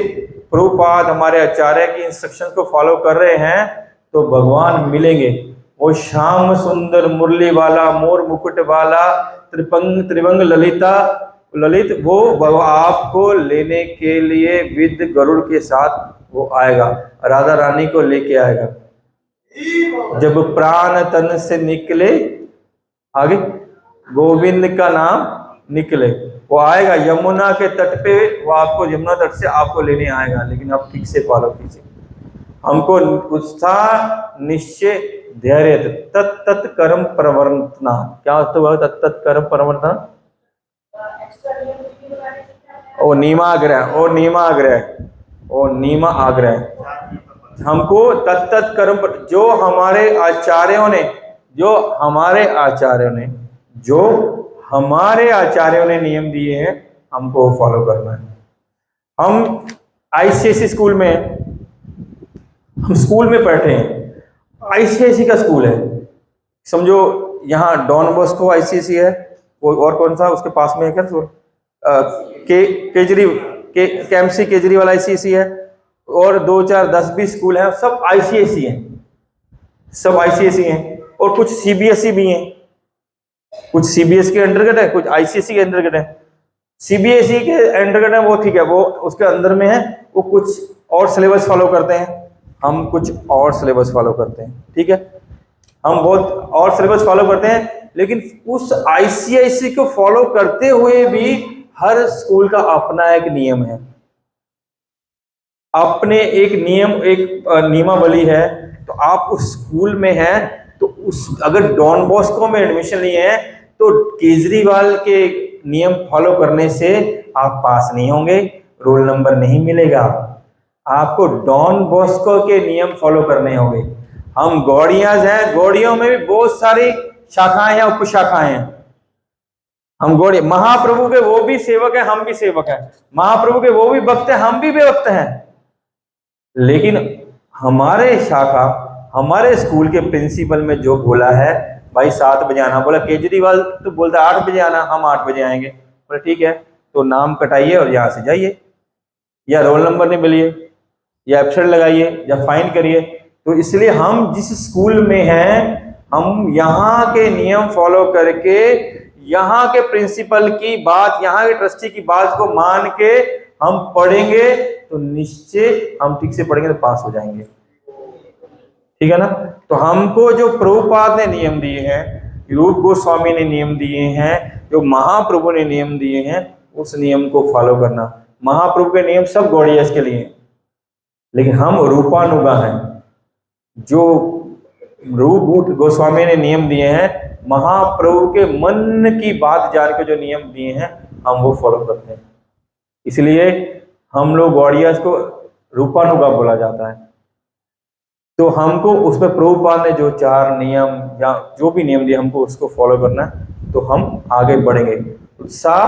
प्रभुपाद हमारे आचार्य की इंस्ट्रक्शन को फॉलो कर रहे हैं, तो भगवान मिलेंगे। वो श्याम सुंदर मुरली वाला, मोर मुकुट वाला, त्रिभंग ललित, वो आपको लेने के लिए विद गरुड़ के साथ वो आएगा, राधा रानी को लेके आएगा। जब प्राण तन से निकले, आगे गोविंद का नाम निकले, वो आएगा यमुना के तट पे, वो आपको यमुना तट से आपको लेने आएगा। लेकिन आप ठीक से फॉलो कीजिए। हमको उत्साह, निश्चय, धैर्य, तत्त कर्म प्रवर्तना। क्या हुआ तत्त कर्म प्रवर्तना? ओ नीमा आग्रह। हमको तत्त कर्म, जो हमारे आचार्यों ने नियम दिए हैं, हमको फॉलो करना है। हम आईसीएसई स्कूल में, हम स्कूल में पढ़ते हैं, आईसीएसई का स्कूल है, समझो यहाँ डॉन बॉस्को आईसीएसई है, और कौन सा उसके पास में है क्या, केएमसी केजरीवाल आईसीएसई है, और 2 4 10 20 स्कूल हैं, सब आईसीएसई हैं, और कुछ सीबीएसई भी हैं, कुछ सीबीएसई के अंतर्गत है, कुछ आईसीएसई के अंतर्गत है। सीबीएसई के अंतर्गत है वो ठीक है, वो उसके अंदर में है, वो कुछ और सिलेबस फॉलो करते हैं, हम कुछ और सिलेबस फॉलो करते हैं, ठीक है, हम बहुत और सिलेबस फॉलो करते हैं। लेकिन उस आईसीएसई को फॉलो करते हुए भी हर स्कूल का अपना एक नियम है, अपने एक नियमावली है। तो आप उस स्कूल में हैं, तो अगर डॉन बॉस्को में एडमिशन लिए हैं, तो केजरीवाल के नियम फॉलो करने से आप पास नहीं होंगे, रोल नंबर नहीं मिलेगा। आपको डॉन बॉस्को के नियम फॉलो करने होंगे। हम गौड़ियाज हैं, गौड़ियों में भी बहुत सारी शाखाएं हैं, उपशाखाएं हैं। हम गौड़ी, महाप्रभु के वो भी सेवक हैं, हम भी सेवक हैं, महाप्रभु के वो भी भक्त हैं, हम भी भक्त हैं। लेकिन हमारे शाखा, हमारे स्कूल के प्रिंसिपल में जो बोला है, भाई 7 बजे आना, बोला केजरीवाल तो बोलता 8 बजे आना, हम 8 बजे आएंगे। बोला ठीक है, तो नाम कटाइए और यहाँ से जाइए, या रोल नंबर नहीं मिलिए, या एब्सेंट लगाइए, या फाइन करिए। तो इसलिए हम जिस स्कूल में हैं, हम यहाँ के नियम फॉलो करके, यहाँ के प्रिंसिपल की बात, यहाँ के ट्रस्टी की बात को मान के हम पढ़ेंगे, तो निश्चय हम ठीक से पढ़ेंगे तो पास हो जाएंगे, ठीक है ना। तो हमको जो प्रभुपाद ने नियम दिए हैं, रूप गोस्वामी ने नियम दिए हैं, जो महाप्रभु ने नियम दिए हैं, उस नियम को फॉलो करना। महाप्रभु के नियम सब गौड़ियस के लिए, लेकिन हम रूपानुगा हैं। जो रूप गोस्वामी ने नियम दिए हैं, महाप्रभु के मन की बात जान के जो नियम दिए हैं, हम वो फॉलो करते हैं। इसलिए हम लोग गौड़ियस को रूपानुगा बोला जाता है। तो हमको उसमें प्रभुपाद ने जो 4 नियम या जो भी नियम दिए, हमको उसको फॉलो करना है, तो हम आगे बढ़ेंगे। उत्साह,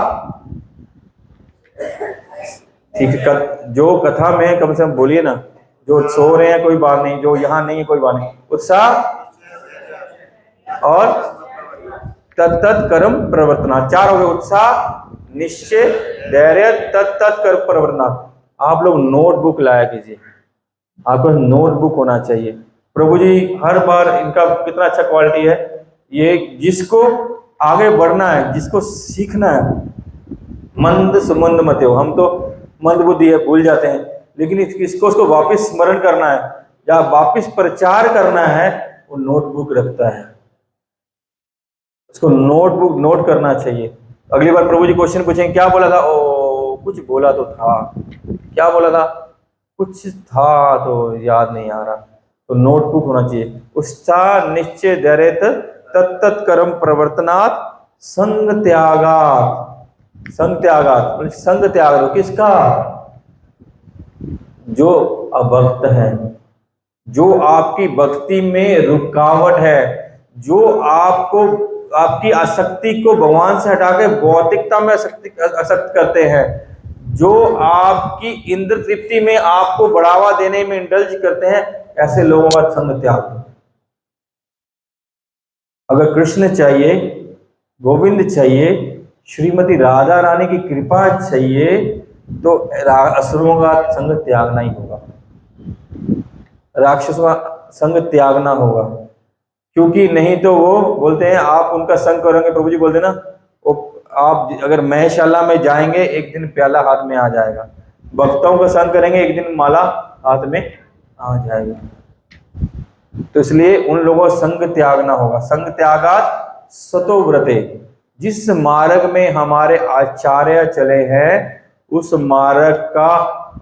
ठीक है, जो कथा में कम से कम बोलिए ना, जो सो रहे हैं कोई बात नहीं, जो यहाँ नहीं है कोई बात नहीं। उत्साह और तत्त कर्म प्रवर्तना, 4 हो गए, उत्साह, निश्चय, धैर्य, तत्त कर्म प्रवर्तना। आप लोग नोटबुक लाया कीजिए, आपको नोटबुक होना चाहिए। प्रभु जी हर बार, इनका कितना अच्छा क्वालिटी है, ये जिसको आगे बढ़ना है, जिसको सीखना है, मंद सुमंद मत हो। हम तो मंद बुद्धि है, भूल जाते हैं, लेकिन इसको उसको वापस स्मरण करना है या वापस प्रचार करना है, वो नोटबुक रखता है। उसको नोटबुक नोट करना चाहिए। अगली बार प्रभु जी क्वेश्चन पूछेंगे क्या बोला था, ओ कुछ बोला तो था, क्या बोला था, कुछ था तो याद नहीं आ रहा, तो नोटबुक होना चाहिए। उत्साह निश्चय धैर्यत तत्त कर्म प्रवर्तनात् संग त्यागात्। संग त्यागात्, संग त्याग दो किसका, जो अभक्त है, जो आपकी भक्ति में रुकावट है, जो आपको आपकी आसक्ति को भगवान से हटा के भौतिकता में आसक्त करते हैं, जो आपकी इंद्र तृप्ति में आपको बढ़ावा देने में इंडल्ज करते हैं, ऐसे लोगों का संग त्याग दो। अगर कृष्ण चाहिए, गोविंद चाहिए, श्रीमती राधा रानी की कृपा चाहिए, तो असुरों का संग त्यागना ही होगा, राक्षसों का संग त्यागना होगा। क्योंकि नहीं तो वो बोलते हैं आप उनका संग करोगे, प्रभु जी बोलते ना, वो आप अगर महेशाला में जाएंगे एक दिन प्याला हाथ में आ जाएगा, भक्तों का संग करेंगे एक दिन माला हाथ में आ जाएगा। तो इसलिए उन लोगों को संग त्यागना होगा। संग त्यागात सतो व्रते, जिस मार्ग में हमारे आचार्य चले हैं उस मार्ग का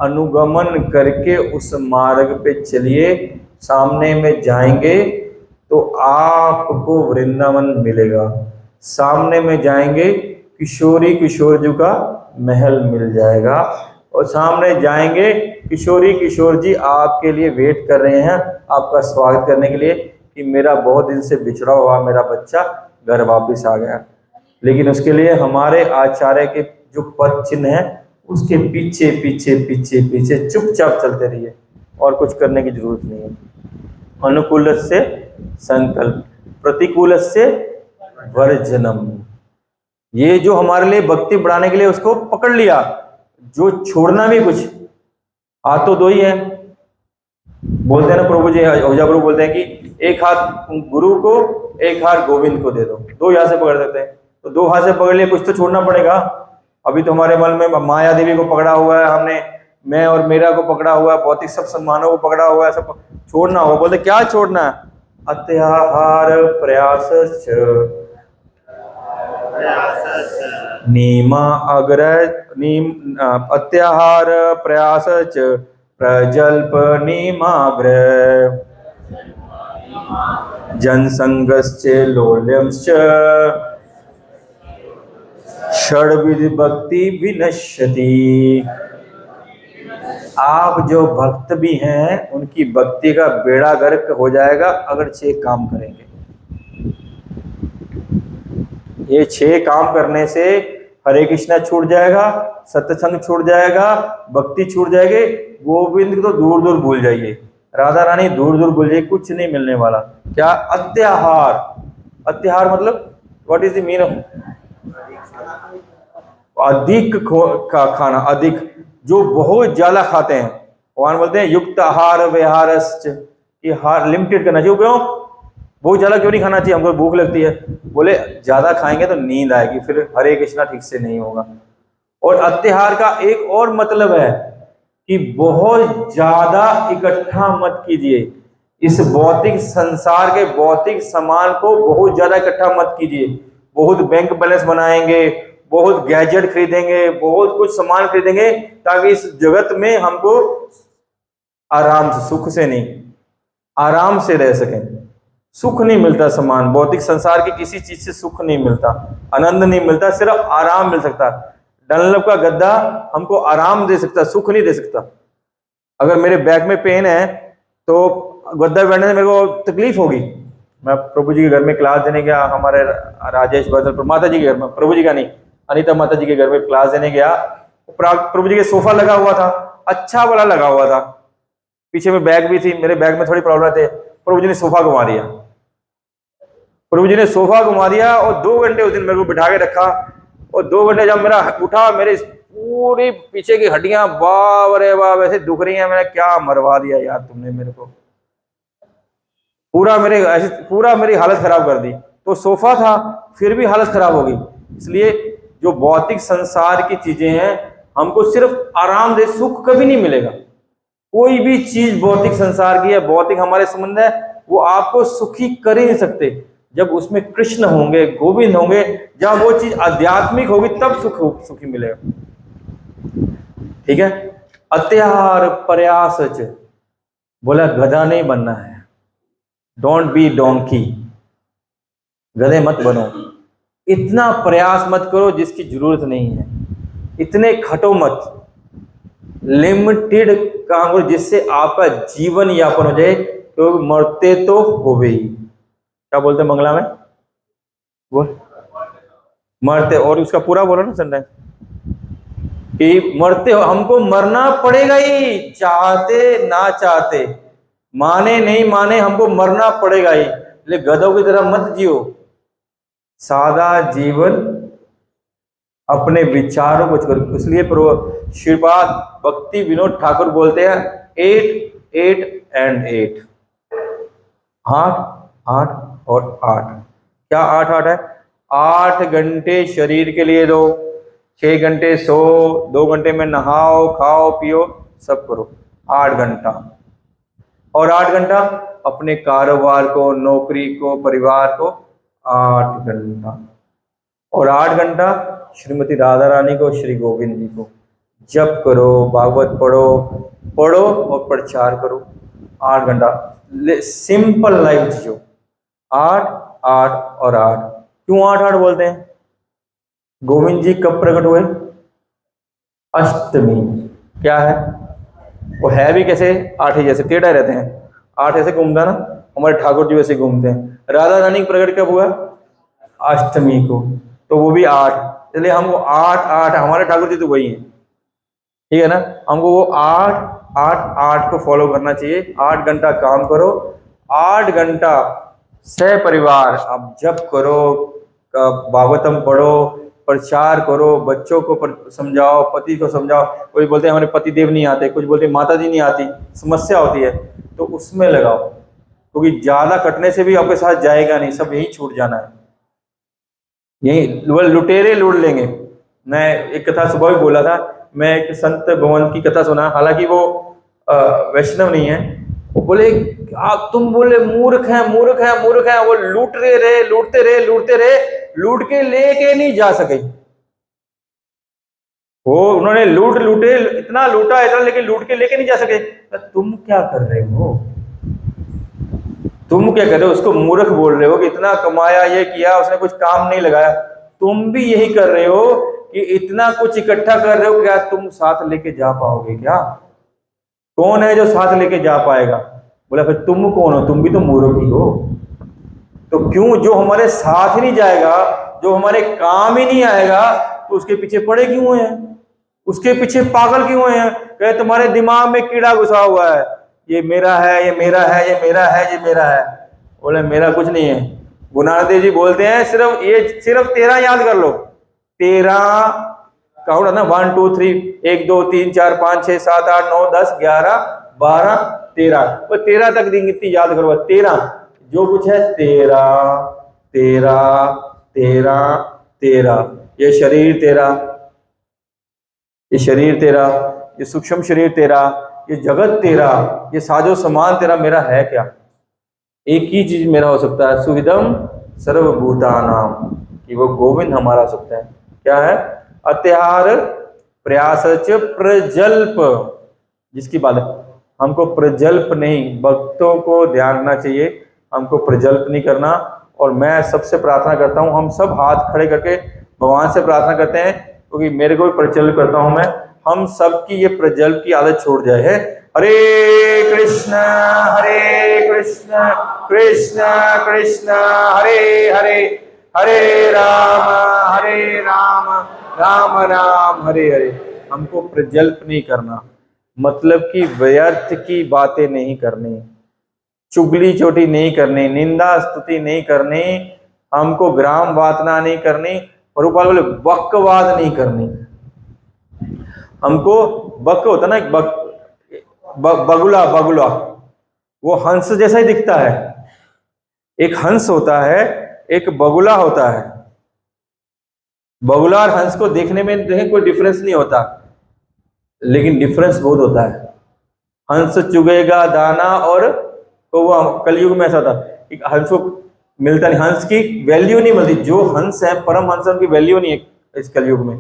अनुगमन करके उस मार्ग पे चलिए, सामने में जाएंगे तो आपको वृंदावन मिलेगा, सामने में जाएंगे किशोरी किशोर जी का महल मिल जाएगा, और सामने जाएंगे किशोरी किशोर जी आपके लिए वेट कर रहे हैं आपका स्वागत करने के लिए कि मेरा बहुत दिन से बिछड़ा हुआ मेरा बच्चा घर वापस आ गया। लेकिन उसके लिए हमारे आचार्य के जो पद चिन्ह है उसके पीछे पीछे पीछे पीछे चुपचाप चलते रहिए, और कुछ करने की जरूरत नहीं है। अनुकूल से संकल्प, प्रतिकूल से वर्जनम। ये जो हमारे लिए भक्ति बढ़ाने के लिए उसको पकड़ लिया, जो छोड़ना भी कुछ हाथ तो दो ही है। बोलते हैं ना प्रभु जी, ओझा प्रभु बोलते हैं कि एक हाथ गुरु को एक हाथ गोविंद को दे दो, दो यहाँ से पकड़ सकते हैं, तो दो हाथ से पकड़ लिए, कुछ तो छोड़ना पड़ेगा। अभी तो हमारे मन में माया देवी को पकड़ा हुआ है हमने, मैं और मेरा को पकड़ा हुआ है, भौतिक सब सम्मानों को पकड़ा हुआ है, सब छोड़ना होगा। बोलते क्या छोड़ना है, अत्याहार प्रयास नीमा अग्र नीम अत्याहार प्रयास प्रजल्प नीमाग्र जनसंगश्च लोल्यंश्च षड्विध भक्ति विनश्यति। आप जो भक्त भी हैं उनकी भक्ति का बेड़ा गर्क हो जाएगा अगर 6 काम करेंगे। ये 6 काम करने से हरे कृष्णा छूट जाएगा, सत्संग छूट जाएगा, भक्ति छूट जाएगी, गोविंद को दूर दूर भूल जाइए, राधा रानी दूर दूर भूल जाइए, कुछ नहीं मिलने वाला। क्या अत्याहार, अत्याहार मतलब व्हाट इज द मीनिंग, अधिक खाना, अधिक जो बहुत ज्यादा खाते हैं, भगवान बोलते हैं युक्त आहार विहारश्च, ये हार लिमिटेड करना चाहिए। क्यों बहुत ज्यादा क्यों नहीं खाना चाहिए, हमको भूख लगती है, बोले ज्यादा खाएंगे तो नींद आएगी, फिर हरे कृष्णा ठीक से नहीं होगा। और अत्याहार का एक और मतलब है कि बहुत ज्यादा इकट्ठा मत कीजिए, इस भौतिक संसार के भौतिक सामान को बहुत ज्यादा इकट्ठा मत कीजिए। बहुत बैंक बैलेंस बनाएंगे, बहुत गैजेट खरीदेंगे, बहुत कुछ सामान खरीदेंगे ताकि इस जगत में हमको आराम से, सुख से नहीं, आराम से रह सकें। सुख नहीं मिलता सामान, भौतिक संसार की किसी चीज से सुख नहीं मिलता, आनंद नहीं मिलता, सिर्फ आराम मिल सकता। डनलप का गद्दा हमको आराम दे सकता, सुख नहीं दे सकता। अगर मेरे बैक में पेन है तो गद्दा बैठने से मेरे को तकलीफ होगी। मैं प्रभु जी के घर में क्लास देने गया, हमारे राजेश बदल माता जी के घर में, प्रभु जी का नहीं, अनीता माता जी के घर में क्लास देने गया, प्रभु जी के सोफा लगा हुआ था, अच्छा वाला लगा हुआ था, पीछे में बैग भी थी, मेरे बैग में थोड़ी प्रॉब्लम थे, प्रभु जी ने सोफा घुमा दिया, प्रभु जी ने सोफा घुमा दिया और 2 घंटे उस दिन मेरे को बिठा के रखा। और 2 घंटे जब मेरा उठा, मेरे पूरी पीछे की हड्डियां बाप रे बाप वैसे दुख रही हैं, मैंने क्या मरवा दिया यार तुमने मेरे को, पूरा मेरी हालत खराब कर दी। तो सोफा था फिर भी हालत खराब होगी। इसलिए जो भौतिक संसार की चीजें हैं हमको सिर्फ आराम दे, सुख कभी नहीं मिलेगा। कोई भी चीज भौतिक संसार की है, भौतिक हमारे संबंध है, वो आपको सुखी कर ही नहीं सकते। जब उसमें कृष्ण होंगे, गोविंद होंगे, जब वो चीज आध्यात्मिक होगी तब सुखी मिलेगा। ठीक है। अत्यार प्रयासच, बोला गधा नहीं बनना है, डोंट बी डोंकी, गधे मत बनो। इतना प्रयास मत करो जिसकी जरूरत नहीं है, इतने खटो मत, लिमिटेड काम करो जिससे आपका जीवन यापन हो जाए, क्योंकि मरते तो हो ही। क्या बोलते हैं बंगला में, बोल मरते, और उसका पूरा बोलो ना सेंटेंस, कि मरते हो, हमको मरना पड़ेगा ही, चाहते ना चाहते, माने नहीं माने हमको मरना पड़ेगा ही। लेकिन गधों की तरह मत जियो, सादा जीवन, अपने विचारों को करो। इसलिए श्रीपाद भक्ति विनोद ठाकुर बोलते हैं 8 8 एंड 8, 8 8 और 8। क्या 8 8 है? 8 घंटे शरीर के लिए दो, 6 घंटे सो, 2 घंटे में नहाओ खाओ पियो सब करो, 8 घंटा। और 8 घंटा अपने कारोबार को, नौकरी को, परिवार को 8 घंटा। और 8 घंटा श्रीमती राधा रानी को, श्री गोविंद जी को जप करो, भागवत पढ़ो और प्रचार करो। 8 घंटा सिंपल लाइफ जियो। 8 8 और 8। क्यों 8 8 बोलते हैं? गोविंद जी कब प्रकट हुए? अष्टमी। क्या है वो? है भी कैसे? 8 ही जैसे टेढ़ा रहते हैं, 8 ऐसे घूमता ना, हमारे ठाकुर जी वैसे घूमते हैं। राधा रानी प्रकट कब हुआ? अष्टमी को, तो वो भी 8। इसलिए हमको 8 8, हमारे ठाकुर जी तो वही है, ठीक है ना। हमको वो 8 8 8 को फॉलो करना चाहिए। 8 घंटा काम करो, 8 घंटा सह परिवार आप जप करो, भागवतम पढ़ो, प्रचार करो, बच्चों को समझाओ, पति को समझाओ। कोई बोलते हैं हमारे पति देव नहीं आते, कुछ बोलते हैं माता जी नहीं आती, समस्या होती है, तो उसमें लगाओ, क्योंकि ज्यादा कटने से भी आपके साथ जाएगा नहीं, सब यही छूट जाना है, यही लुटेरे लूट लेंगे। मैं एक कथा सुबह भी बोला था, मैं एक संत भगवान की कथा सुना, हालांकि वो वैष्णव नहीं है। वो बोले आप, तुम बोले मूर्ख है मूर्ख है मूर्ख है, वो लूटते रहे लूटते रहे लूटते रहे, लूट के लेके नहीं जा सके। वो उन्होंने लूटे, इतना लूटा इतना, लेकिन लूट के लेके नहीं जा सके। तुम क्या कर रहे हो? तुम क्या कर रहे हो? उसको मूर्ख बोल रहे हो कि इतना कमाया, ये किया, उसने कुछ काम नहीं लगाया। तुम भी यही कर रहे हो कि इतना कुछ इकट्ठा कर रहे हो, क्या तुम साथ लेके जा पाओगे? क्या कौन है जो साथ लेके जा पाएगा? बोला फिर तुम कौन हो? तुम भी तो मूर्ख ही हो। तो क्यों, जो हमारे साथ ही नहीं जाएगा, जो हमारे काम ही नहीं आएगा, तो उसके पीछे पड़े क्यों हैं? उसके पीछे पागल क्यों हैं? कहे तुम्हारे दिमाग में कीड़ा घुसा हुआ है, ये मेरा है, ये मेरा है, ये मेरा है, ये मेरा है। बोले मेरा कुछ नहीं है। गुरु नानक देव जी बोलते हैं सिर्फ 13 याद कर लो। 13 काउंट है ना, 1 2 3, 1 2 3 4 5 6 7 8 9 10 11 12 13, वो 13 तक गिनती याद करो। 13 जो कुछ है, 13 13 13 13, ये शरीर तेरा, ये शरीर तेरा, ये सूक्ष्म शरीर तेरा, ये जगत तेरा, ये साजो समान तेरा, मेरा है क्या? एक ही चीज मेरा हो सकता है, सुविधम सर्वभूतानाम, कि वो गोविंद हमारा हो सकता है। क्या है? अत्याहार प्रयासच प्रजल्प, जिसकी बात है, हमको प्रजल्प नहीं, भक्तों को ध्यान रखना चाहिए, हमको प्रजल्प नहीं करना। और मैं सबसे प्रार्थना करता हूँ, हम सब हाथ खड़े करके भगवान से प्रार्थना करते हैं, क्योंकि मेरे को भी प्रजल्प करता हूँ मैं, हम सब की ये प्रजल्प की आदत छोड़ जाए है। हरे कृष्ण कृष्ण कृष्ण हरे हरे, हरे राम राम राम हरे हरे। हमको प्रजल्प नहीं करना, मतलब कि व्यर्थ की बातें नहीं करनी, चुगली चोटी नहीं करनी, निंदा स्तुति नहीं करनी, हमको ग्राम वातना नहीं करनी, रूपाल बोले बकवाद नहीं करनी। हमको बक होता ना, एक बगुला, बगुला वो हंस जैसा ही दिखता है। एक हंस होता है, एक बगुला होता है। बगुला और हंस को देखने में देखें कोई डिफरेंस नहीं होता, लेकिन डिफरेंस बहुत होता है। हंस चुगेगा दाना, और तो वो कलयुग में ऐसा था, हंस को मिलता नहीं, हंस की वैल्यू नहीं मिलती। जो हंस है परम हंस, उनकी वैल्यू नहीं है इस कलयुग में।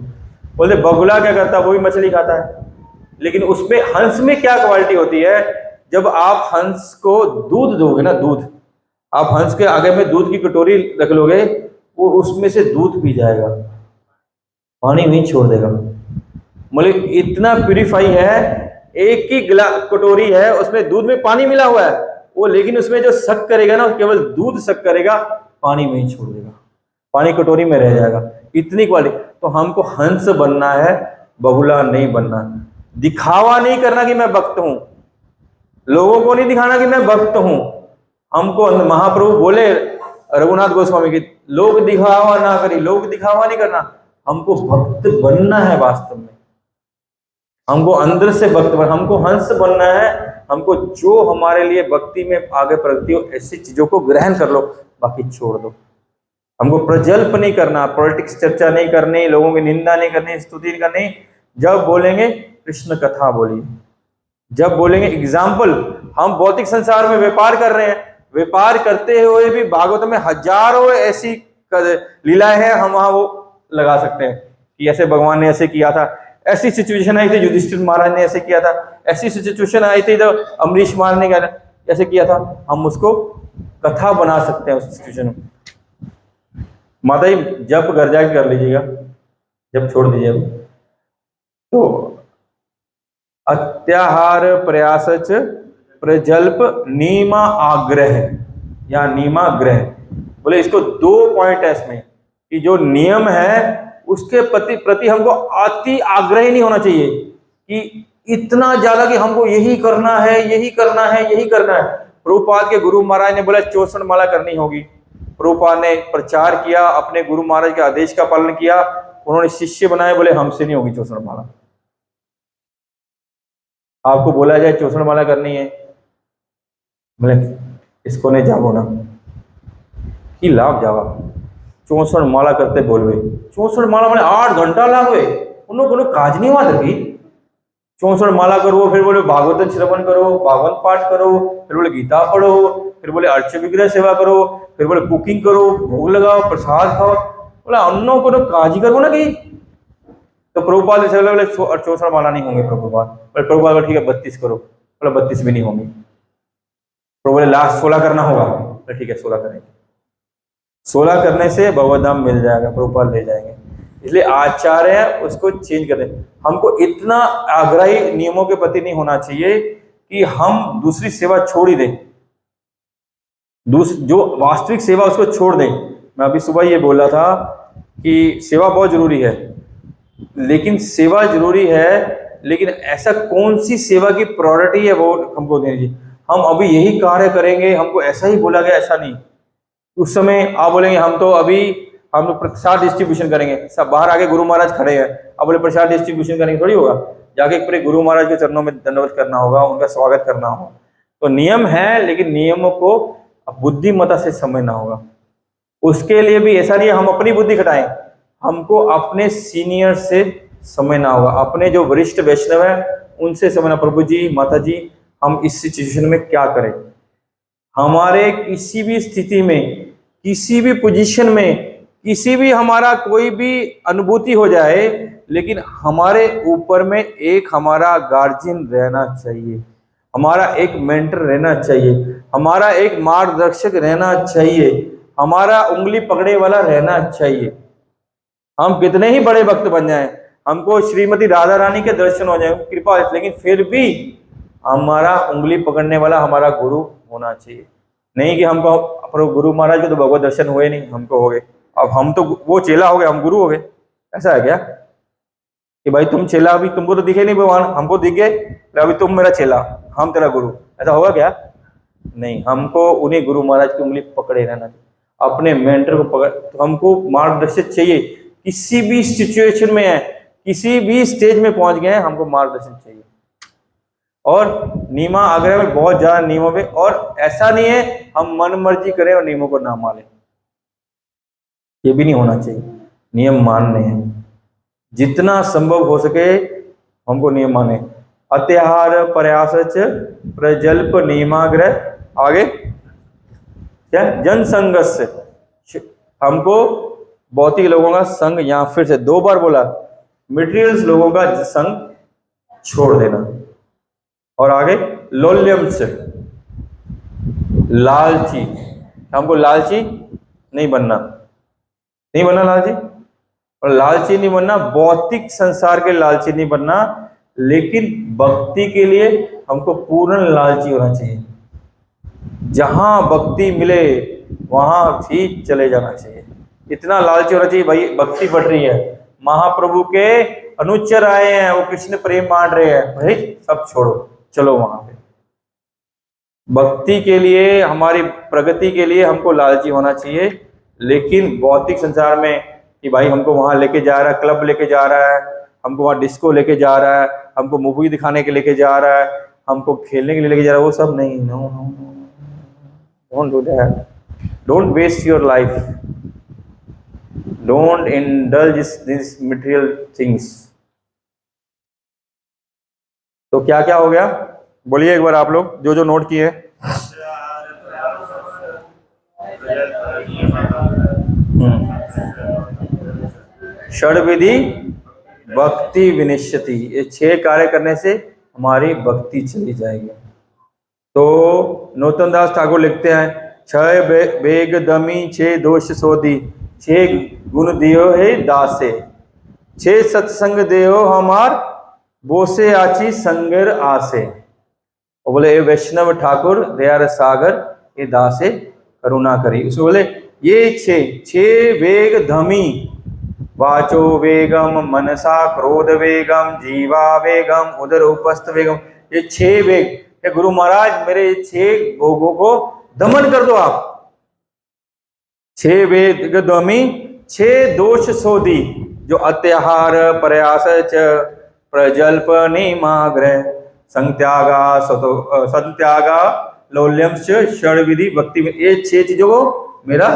बोले बगुला क्या करता है, वो भी मछली खाता है, लेकिन उसमें हंस में क्या क्वालिटी होती है, जब आप हंस को दूध दोगे ना, दूध, आप हंस के आगे में दूध की कटोरी रख लोगे, वो उसमें से दूध पी जाएगा, पानी नहीं छोड़ देगा। मतलब इतना प्यूरिफाई है, एक ही कटोरी है, उसमें दूध में पानी मिला हुआ है वो, लेकिन उसमें जो शक करेगा ना, केवल दूध शक करेगा, पानी में ही छोड़ देगा, पानी कटोरी में रह जाएगा, इतनी क्वालिटी। तो हमको हंस बनना है, बगुला नहीं बनना। दिखावा नहीं करना कि मैं भक्त हूं, लोगों को नहीं दिखाना कि मैं भक्त हूं। हमको महाप्रभु बोले रघुनाथ गोस्वामी की, लोग दिखावा ना करी, लोग दिखावा नहीं करना, हमको भक्त बनना है वास्तव में। हमको अंदर से भक्त बन, हमको हंस बनना है। हमको जो हमारे लिए भक्ति में आगे प्रगति हो, ऐसी चीजों को ग्रहण कर लो, बाकी छोड़ दो। हमको प्रजल्प नहीं करना, पॉलिटिक्स चर्चा नहीं करनी, लोगों की निंदा नहीं करनी, स्तुति नहीं करनी। जब बोलेंगे कृष्ण कथा बोलिए, जब बोलेंगे एग्जाम्पल, हम भौतिक संसार में व्यापार कर रहे हैं, व्यापार करते हुए भी भागवत में हजारों ऐसी लीलाएं हैं, हम वहां वो लगा सकते हैं कि ऐसे भगवान ने ऐसे किया था, ऐसी सिचुएशन आई थी युधिष्ठिर महाराज ने ऐसे किया था, ऐसी सिचुएशन आई थी जब अमरीश महाराज ने ऐसे किया था, हम उसको कथा बना सकते हैं उस सिचुएशन में। माता जी जब घर जाके कर लीजिएगा, जब छोड़ दीजिएगा तो अत्याहार प्रयासच प्रजल्प नीमा आग्रह या नीमाग्रह, बोले इसको 2 पॉइंट है इसमें कि जो नियम है उसके प्रति हमको अति आग्रह नहीं होना चाहिए कि इतना ज्यादा कि हमको यही करना है, यही करना है, यही करना है। प्रभुपाद के गुरु महाराज ने बोला 64 माला करनी होगी, प्रभुपाद ने प्रचार किया, अपने गुरु महाराज के आदेश का पालन किया, उन्होंने शिष्य बनाए, बोले हमसे नहीं होगी 64 माला। आपको बोला जाए 64 माला करनी है, बोले इसको नहीं जाओ ना कि लाभ जावा 64 माला करते बोल गए। 64 माला मैंने 8 घंटा लाग गए, उन्होंने काज नहीं हुआ था कि 64 माला करो, फिर बोले भागवत श्रवण करो, भागवत पाठ करो, फिर बोले गीता पढ़ो, फिर बोले अर्च विग्रह सेवा करो, फिर बोले कुकिंग करो, भोग लगाओ, प्रसाद खाओ, बोले अन्नों को काज ही करो ना कि। तो प्रभुपाद से बोले 64 माला नहीं होंगे, प्रभुपाद बोले, प्रभुपाद बोले ठीक है 32 करो, बोले 32 भी नहीं होंगी। प्रभु बोले लास्ट 16 करना होगा, बोले ठीक है 16 करेंगे। 16 करने से भगवत धाम मिल जाएगा, प्रभुपाद ले जाएंगे। इसलिए आचार्य उसको चेंज कर दें। हमको इतना आग्रही नियमों के प्रति नहीं होना चाहिए कि हम दूसरी सेवा छोड़ ही दें, जो वास्तविक सेवा उसको छोड़ दें। मैं अभी सुबह ये बोला था कि सेवा बहुत जरूरी है, लेकिन सेवा जरूरी है, लेकिन ऐसा कौन सी सेवा की प्रायोरिटी है वो हमको देनी चाहिए। हम अभी यही कार्य करेंगे, हमको ऐसा ही बोला गया, ऐसा नहीं। उस समय आप बोलेंगे हम तो प्रसाद डिस्ट्रीब्यूशन करेंगे, सब बाहर आके गुरु महाराज खड़े हैं, अब बोले प्रसाद डिस्ट्रीब्यूशन करेंगे, थोड़ी होगा। जाके पूरे गुरु महाराज के चरणों में दंडवत करना होगा, उनका स्वागत करना होगा। तो नियम है, लेकिन नियमों को बुद्धिमत्ता से समझना होगा। उसके लिए भी ऐसा नहीं है हम अपनी बुद्धि खटाएं, हमको अपने सीनियर से समझना होगा, अपने जो वरिष्ठ वैष्णव है उनसे समझना, प्रभु जी माता जी हम इस सिचुएशन में क्या करें। हमारे किसी भी स्थिति में, किसी भी पोजीशन में, किसी भी हमारा कोई भी अनुभूति हो जाए, लेकिन हमारे ऊपर में एक हमारा गार्जियन रहना चाहिए, हमारा एक मेंटर रहना चाहिए, हमारा एक मार्गदर्शक रहना चाहिए, हमारा उंगली पकड़े वाला रहना चाहिए। हम कितने ही बड़े भक्त बन जाएं, हमको श्रीमती राधा रानी के दर्शन हो जाए, कृपा, लेकिन फिर भी हमारा उंगली पकड़ने वाला हमारा गुरु होना चाहिए। नहीं कि हमको गुरु महाराज को तो भगवत दर्शन हुए नहीं, हमको हो गए, अब हम तो वो चेला हो गए, हम गुरु हो गए। ऐसा है क्या कि भाई तुम चेला, अभी तुमको तो दिखे नहीं भगवान, हमको दिख गए, अभी तुम मेरा चेला, हम तेरा गुरु, ऐसा होगा क्या? नहीं, हमको उन्हीं गुरु महाराज की उंगली पकड़े रहना चाहिए, अपने मेंटर को पकड़। तो हमको मार्गदर्शक चाहिए, किसी भी सिचुएशन में है, किसी भी स्टेज में पहुंच गए हैं, हमको मार्गदर्शन चाहिए। और नियमा आग्रह में बहुत ज्यादा नियमों में, और ऐसा नहीं है हम मन मर्जी करें और नियमों को ना माने, ये भी नहीं होना चाहिए। नियम मानने हैं, जितना संभव हो सके हमको नियम माने। अत्याहार प्रयासच प्रजल्प नियमाग्रह, आगे क्या जनसंगस्य, हमको भौतिक लोगों का संग, यहाँ फिर से 2 बार बोला, मटेरियल्स लोगों का संग छोड़ देना। और आगे लोल्यम से, लालची, हमको लालची नहीं बनना, नहीं बनना लालची, और लालची नहीं बनना, भौतिक संसार के लालची नहीं बनना, लेकिन भक्ति के लिए हमको पूर्ण लालची होना चाहिए। जहां भक्ति मिले वहां भी चले जाना चाहिए, इतना लालची होना चाहिए। भाई भक्ति बढ़ रही है, महाप्रभु के अनुचर आए हैं, वो कृष्ण प्रेम बांट रहे हैं, भाई सब छोड़ो, चलो वहां पे। भक्ति के लिए, हमारी प्रगति के लिए हमको लालची होना चाहिए, लेकिन भौतिक संसार में कि भाई हमको वहां लेके जा रहा है, क्लब लेके जा रहा है, हमको वहां डिस्को लेके जा रहा है, हमको मूवी दिखाने के लेके जा रहा है, हमको खेलने के लिए लेके जा रहा है, वो सब नहीं। No no, don't do that, don't waste your life, don't indulge this material things. तो क्या क्या हो गया, बोलिए एक बार आप लोग जो जो नोट किए। षड्विधि भक्ति विनिश्यति, ये 6 कार्य करने से हमारी भक्ति चली जाएगी। तो नौतन दास ठाकुर लिखते हैं, 6 वेग दमी 6 दोष सोधी, 6 गुण दियो है दासे, 6 सत्संग देहो हमार बोसे आची संगर आसे। और बोले वैष्णव ठाकुर दयार सागर ये दासे करुणा करी। उसमें बोले ये 6 वेग धमी, वाचो वेगम मनसा क्रोध वेगम जीवा वेगम उदर उपस्थ वेगम, ये 6 वेग, हे गुरु महाराज मेरे 6 भोगों को दमन कर दो आप। 6 वेग दमी 6 दोष शोधी, जो अत्याहार प्रयास च प्रजल्प निमाग्रह संत्यागा संत्यागा लौल्यम षड्विधि भक्ति में, ये 6 चीजों को, मेरा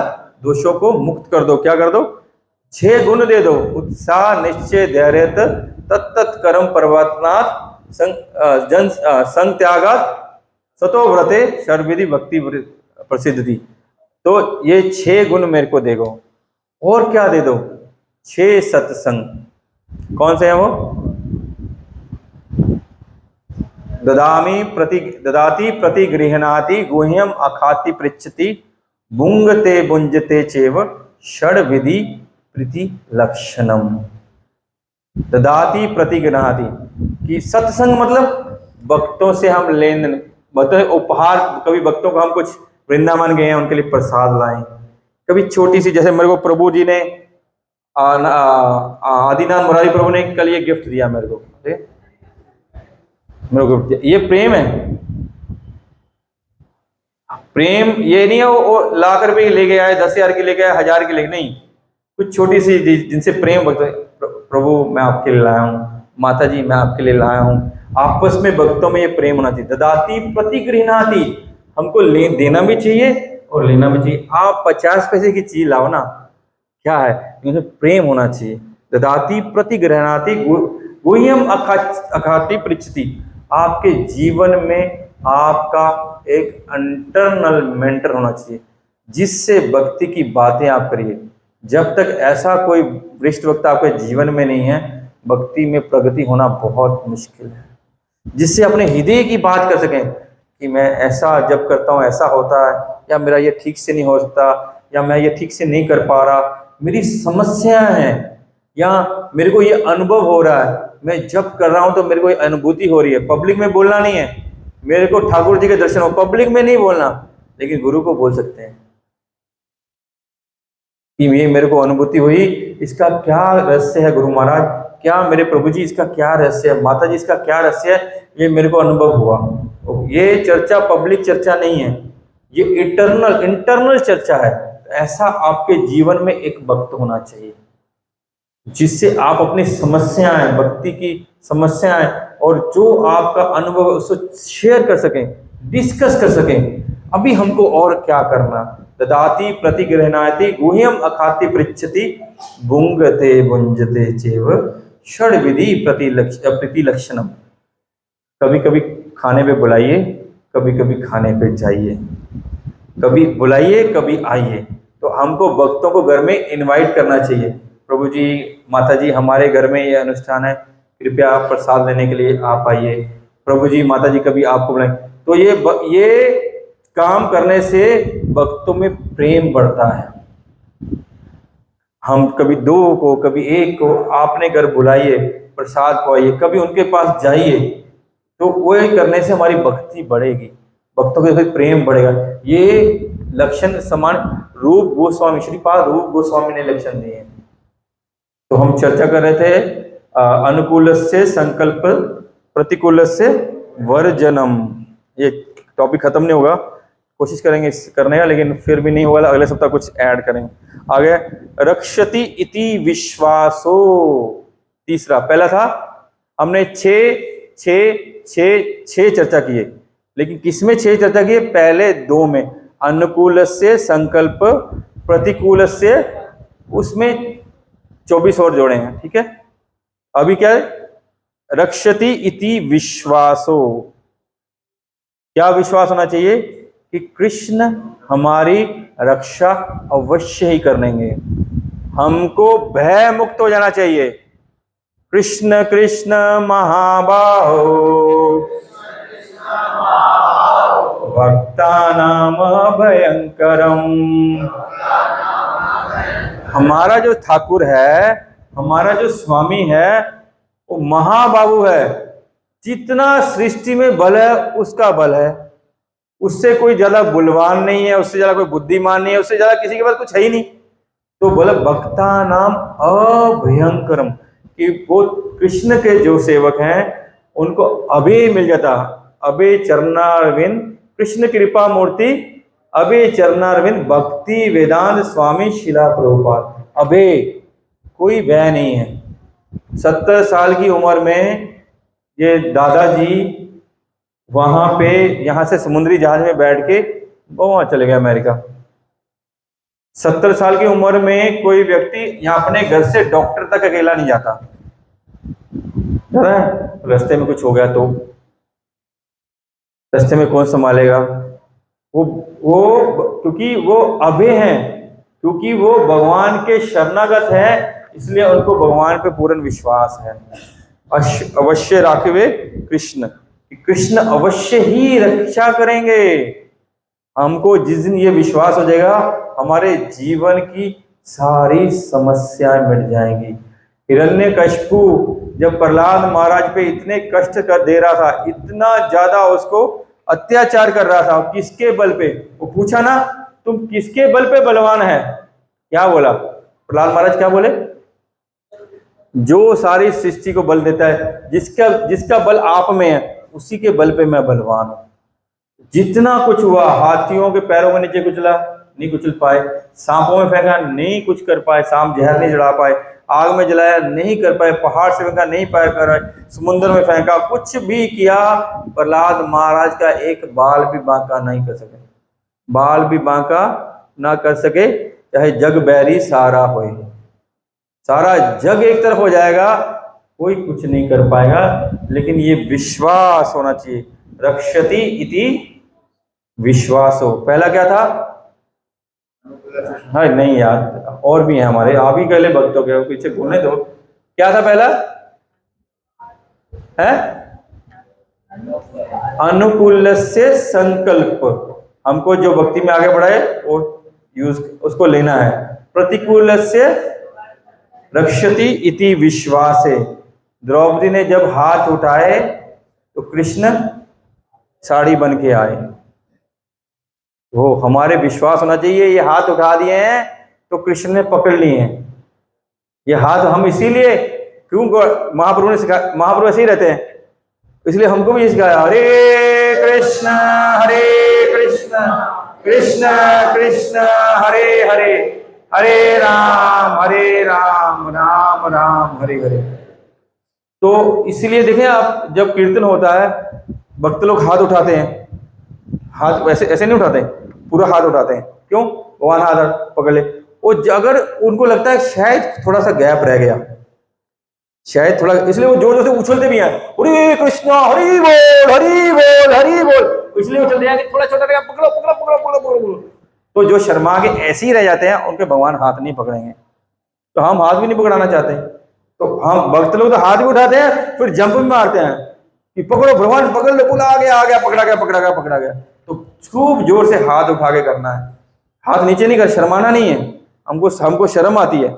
दोषों को मुक्त कर दो। क्या कर दो? 6 गुण दे दो, उत्साह निश्चय धैर्य तत्त कर्म पर्वतनाथ जन संत्यागा सतो व्रते षड्विधि भक्ति प्रसिद्ध थी। तो ये 6 गुण मेरे को दे दो। और क्या दे दो? 6 सत्संग। कौन से हैं वो? ददाति प्रतिगृहणाति गुह्यम अखाति पृच्छति भुंगते भुंजते चेव षड्विधि प्रीति लक्षणम। ददाति प्रतिगृहणाति कि सत्संग मतलब भक्तों से हम लेन देन, मतलब उपहार। कभी भक्तों को हम कुछ वृंदावन गए हैं, उनके लिए प्रसाद लाएं, कभी छोटी सी, जैसे मेरे को प्रभु जी ने आदिनाथ मुरारी प्रभु ने कल ये गिफ्ट दिया मेरे को, ये प्रेम है। प्रेम ये नहीं है वो लाख रुपए ले गया है, 10,000 की ले गया है, 1000 की ले, नहीं, कुछ छोटी सी जिनसे प्रेम भक्त, प्रभु मैं आपके लिए लाया हूँ, माता जी मैं आपके लिए लाया हूँ। आपस में भक्तों में ये प्रेम होना चाहिए। ददाति प्रतिगृहणाति, हमको देना भी चाहिए और लेना भी चाहिए। आप 50 पैसे की चीज लाओ ना, क्या है, उनमें प्रेम होना चाहिए। ददाति प्रतिगृहणाति गुह्यम अखाति पृच्छति, आपके जीवन में आपका एक इंटरनल मेंटर होना चाहिए, जिससे भक्ति की बातें आप करिए। जब तक ऐसा कोई वरिष्ठ वक्ता आपके जीवन में नहीं है, भक्ति में प्रगति होना बहुत मुश्किल है। जिससे अपने हृदय की बात कर सकें कि मैं ऐसा जब करता हूँ ऐसा होता है, या मेरा ये ठीक से नहीं हो सकता, या मैं ये ठीक से नहीं कर पा रहा, मेरी समस्याएं हैं, या मेरे को ये अनुभव हो रहा है, मैं जब कर रहा हूं तो मेरे को ये अनुभूति हो रही है। पब्लिक में बोलना नहीं है, मेरे को ठाकुर जी के दर्शन हो, पब्लिक में नहीं बोलना, लेकिन गुरु को बोल सकते हैं कि ये मेरे को अनुभूति हुई, इसका क्या रहस्य है गुरु महाराज, क्या मेरे प्रभु जी इसका क्या रहस्य है, माता जी इसका क्या रहस्य है, ये मेरे को अनुभव हुआ। ये चर्चा पब्लिक चर्चा नहीं है, ये इंटरनल चर्चा है। ऐसा आपके जीवन में एक भक्त होना चाहिए, जिससे आप अपनी समस्याएं, भक्ति की समस्याएं और जो आपका अनुभव उसको शेयर कर सकें, डिस्कस कर सकें। अभी हमको और क्या करना? ददाति प्रतिगृहणाति गुह्यम अखाति पृच्छति भुंगते भुंजते चेव षड्विधि प्रति लक्षणम। कभी कभी खाने पे बुलाइए, कभी कभी खाने पे जाइए। कभी बुलाइए कभी आइए। तो हमको भक्तों को घर में इनवाइट करना चाहिए, प्रभु जी, माता जी, हमारे घर में ये अनुष्ठान है, कृपया आप प्रसाद लेने के लिए आप आइए। प्रभु जी, माता जी कभी आपको बुलाएं। तो ये काम करने से भक्तों में प्रेम बढ़ता है। हम कभी दो को कभी एक को आपने घर बुलाइए, प्रसाद पाइए, कभी उनके पास जाइए, तो वो करने से हमारी भक्ति बढ़ेगी, भक्तों के प्रति प्रेम बढ़ेगा। ये लक्षण समान रूप गोस्वामी, श्रीपाद रूप गोस्वामी ने लक्षण दिए हैं। तो हम चर्चा कर रहे थे अनुकूल से संकल्प, प्रतिकूल से वर्जनम। ये टॉपिक खत्म नहीं होगा, कोशिश करेंगे करने का, लेकिन फिर भी नहीं होगा, अगले सप्ताह कुछ ऐड करेंगे। आगे रक्षति इति विश्वासो, तीसरा। पहला था हमने छह चर्चा किए, लेकिन किसमें 6 चर्चा किए? पहले 2 में, अनुकूल से संकल्प, प्रतिकूल से, उसमें 24 और जोड़े हैं। ठीक है, अभी क्या है? रक्षति इति विश्वासो। क्या विश्वास होना चाहिए? कि कृष्ण हमारी रक्षा अवश्य ही करेंगे। हमको भय मुक्त हो जाना चाहिए। कृष्ण कृष्ण महाबाहो भक्तानाम भयंकरम। हमारा जो ठाकुर है, हमारा जो स्वामी है, वो महाबाहु है। जितना सृष्टि में बल है उसका बल है, उससे कोई ज्यादा बुलवान नहीं है, उससे ज्यादा कोई बुद्धिमान नहीं है, उससे ज्यादा किसी के पास कुछ है ही नहीं। तो बोला भक्ता नाम अभयंकरम, कि वो कृष्ण के जो सेवक हैं उनको अभय मिल जाता। अभय चरणारविंद, कृष्ण कृपा मूर्ति अभय चरणारविंद, भक्ति वेदांत स्वामी शिला प्रभुपाद। अभय, कोई भय नहीं है। 70 साल की उम्र में ये दादाजी वहां पे, यहां से समुद्री जहाज में बैठ के वहां चले गए अमेरिका। 70 साल की उम्र में कोई व्यक्ति यहाँ अपने घर से डॉक्टर तक अकेला नहीं जाता। रास्ते में कुछ हो गया तो रास्ते में कौन संभालेगा? वो क्योंकि वो अभय हैं, क्योंकि वो भगवान के शरणागत हैं, इसलिए उनको भगवान पे पूर्ण विश्वास है। अवश्य राखवे कृष्ण, कृष्ण अवश्य ही रक्षा करेंगे। हमको जिस दिन ये विश्वास हो जाएगा, हमारे जीवन की सारी समस्याएं मिट जाएंगी। हिरण्यकशिपु जब प्रहलाद महाराज पे इतने कष्ट कर दे रहा था, इतना ज्यादा उसको अत्याचार कर रहा था, किसके बल पे? वो पूछा ना, तुम किसके बल पे बलवान है? क्या बोला प्रहलाद महाराज? क्या बोले? जो सारी सृष्टि को बल देता है, जिसका बल आप में है, उसी के बल पे मैं बलवान हूं। जितना कुछ हुआ, हाथियों के पैरों के नीचे कुचला, नहीं कुचल पाए। सांपों में फेंका, नहीं कुछ कर पाए, सांप जहर नहीं चढ़ा पाए। आग में जलाया, नहीं कर पाए। पहाड़ से फेंका, नहीं पाए कर पाए। समुद्र में फेंका, कुछ भी किया, प्रहलाद महाराज का एक बाल भी बांका नहीं कर सके। बाल भी बांका ना कर सके, चाहे जग बैरी सारा होए। सारा जग एक तरफ हो जाएगा, कोई कुछ नहीं कर पाएगा। लेकिन ये विश्वास होना चाहिए। रक्षति इति विश्वासो। पहला क्या था? हाँ नहीं यार, और भी हैं हमारे, आप ही कहले भक्तों के, पीछे घूमने दो। क्या था पहला? है अनुकूल से संकल्प। हमको जो भक्ति में आगे बढ़ाए वो उसको लेना है। प्रतिकूल से रक्षति इति विश्वासे। द्रौपदी ने जब हाथ उठाए तो कृष्ण साड़ी बन के आए। वो हमारे विश्वास होना चाहिए, ये हाथ उठा दिए हैं तो कृष्ण ने पकड़ लिए हैं। ये हाथ हम इसीलिए, क्यों महाप्रभु ने सिखाया, महाप्रभु ऐसे ही रहते हैं, इसलिए हमको भी ये सिखाया, हरे कृष्ण कृष्ण कृष्ण हरे हरे, हरे राम राम राम हरे हरे। तो इसलिए देखें आप, जब कीर्तन होता है भक्त लोग हाथ उठाते हैं। हाथ ऐसे ऐसे नहीं उठाते, पूरा हाथ उठाते हैं। क्यों? भगवान हाथ पकड़ ले। और अगर उनको लगता है शायद थोड़ा सा गैप रह गया, शायद थोड़ा, इसलिए वो जोर जोर से उछलते भी हैं, हरे कृष्णा हरि बोल हरि बोल हरि बोल, इसलिए उछलते हैं कि थोड़ा छोटा रहेगा, पकड़ो पकड़ो पकड़ो पकड़ो पकड़ो। तो जो शर्मा के ऐसे ही रह जाते हैं उनके भगवान हाथ नहीं पकड़ेंगे। तो हम हाथ भी नहीं पकड़ाना चाहते, तो हम भक्त लोग तो हाथ भी उठाते हैं, फिर जंप भी मारते हैं कि पकड़ो भगवान पकड़ लो, बोला आ गया पकड़ा गया पकड़ा गया पकड़ा गया। तो खूब जोर से हाथ उठा के करना है, हाथ नीचे नहीं कर, शर्माना नहीं है। हमको शर्म आती है,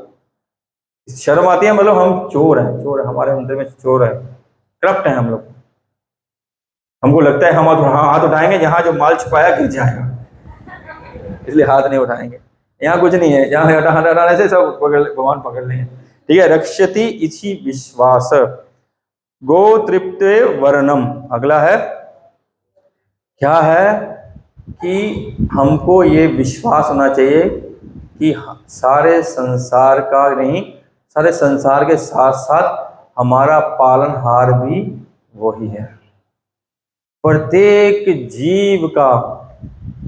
शर्म आती है मतलब हम चोर हैं, चोर है हमारे अंदर में, चोर है, करप्ट है हम लोग। हमको लगता है हम हाथ उठाएंगे जहां जो माल छुपाया गिर जाएगा, इसलिए हाथ नहीं उठाएंगे। यहाँ कुछ नहीं है, यहाँ हटाने से सब भगवान पकड़ लेंगे। ठीक है, रक्षति इसी विश्वास गोत्रिप्त वर्णम। अगला है क्या है कि हमको ये विश्वास होना चाहिए कि सारे संसार का नहीं, सारे संसार के साथ साथ हमारा पालनहार भी वही है। प्रत्येक जीव का,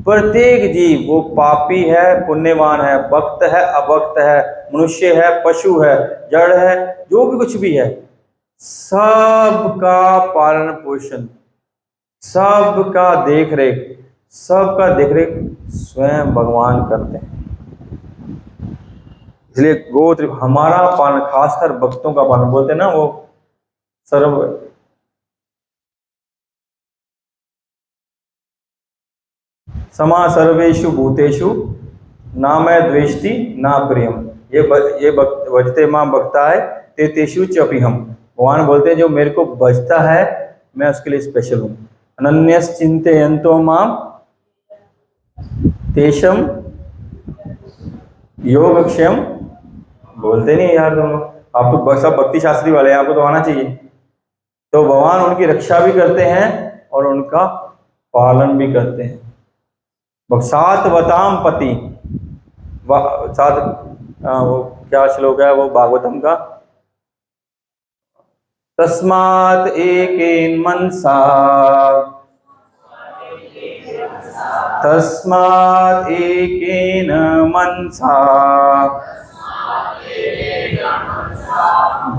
प्रत्येक जीव, वो पापी है पुण्यवान है, भक्त है अभक्त है, मनुष्य है पशु है जड़ है, जो भी कुछ भी है, सबका पालन पोषण, सबका देख रेख, सबका देख रेख स्वयं भगवान करते हैं। इसलिए गोत्र हमारा पालन, खासकर भक्तों का पालन, बोलते हैं ना वो सर्व समा सर्वेषु भूतेषु ना मैं द्वेष्टि ना प्रियम, ये भजते मां भक्ता है ते तेषु च अपि हम। भगवान बोलते हैं जो मेरे को बचता है मैं उसके लिए स्पेशल हूँ। अनन्यस चिंतयन्तो मां तेषम योगक्षेम, बोलते नहीं यार तुम लोग, आप तो सब भक्ति शास्त्री वाले हैं, आपको तो आना चाहिए। तो भगवान उनकी रक्षा भी करते हैं और उनका पालन भी करते हैं। सात्वताम पति, सात वो क्या श्लोक है वो भागवतम का, तस्मात् एकेन मनसा, तस्मात् एकेन मनसा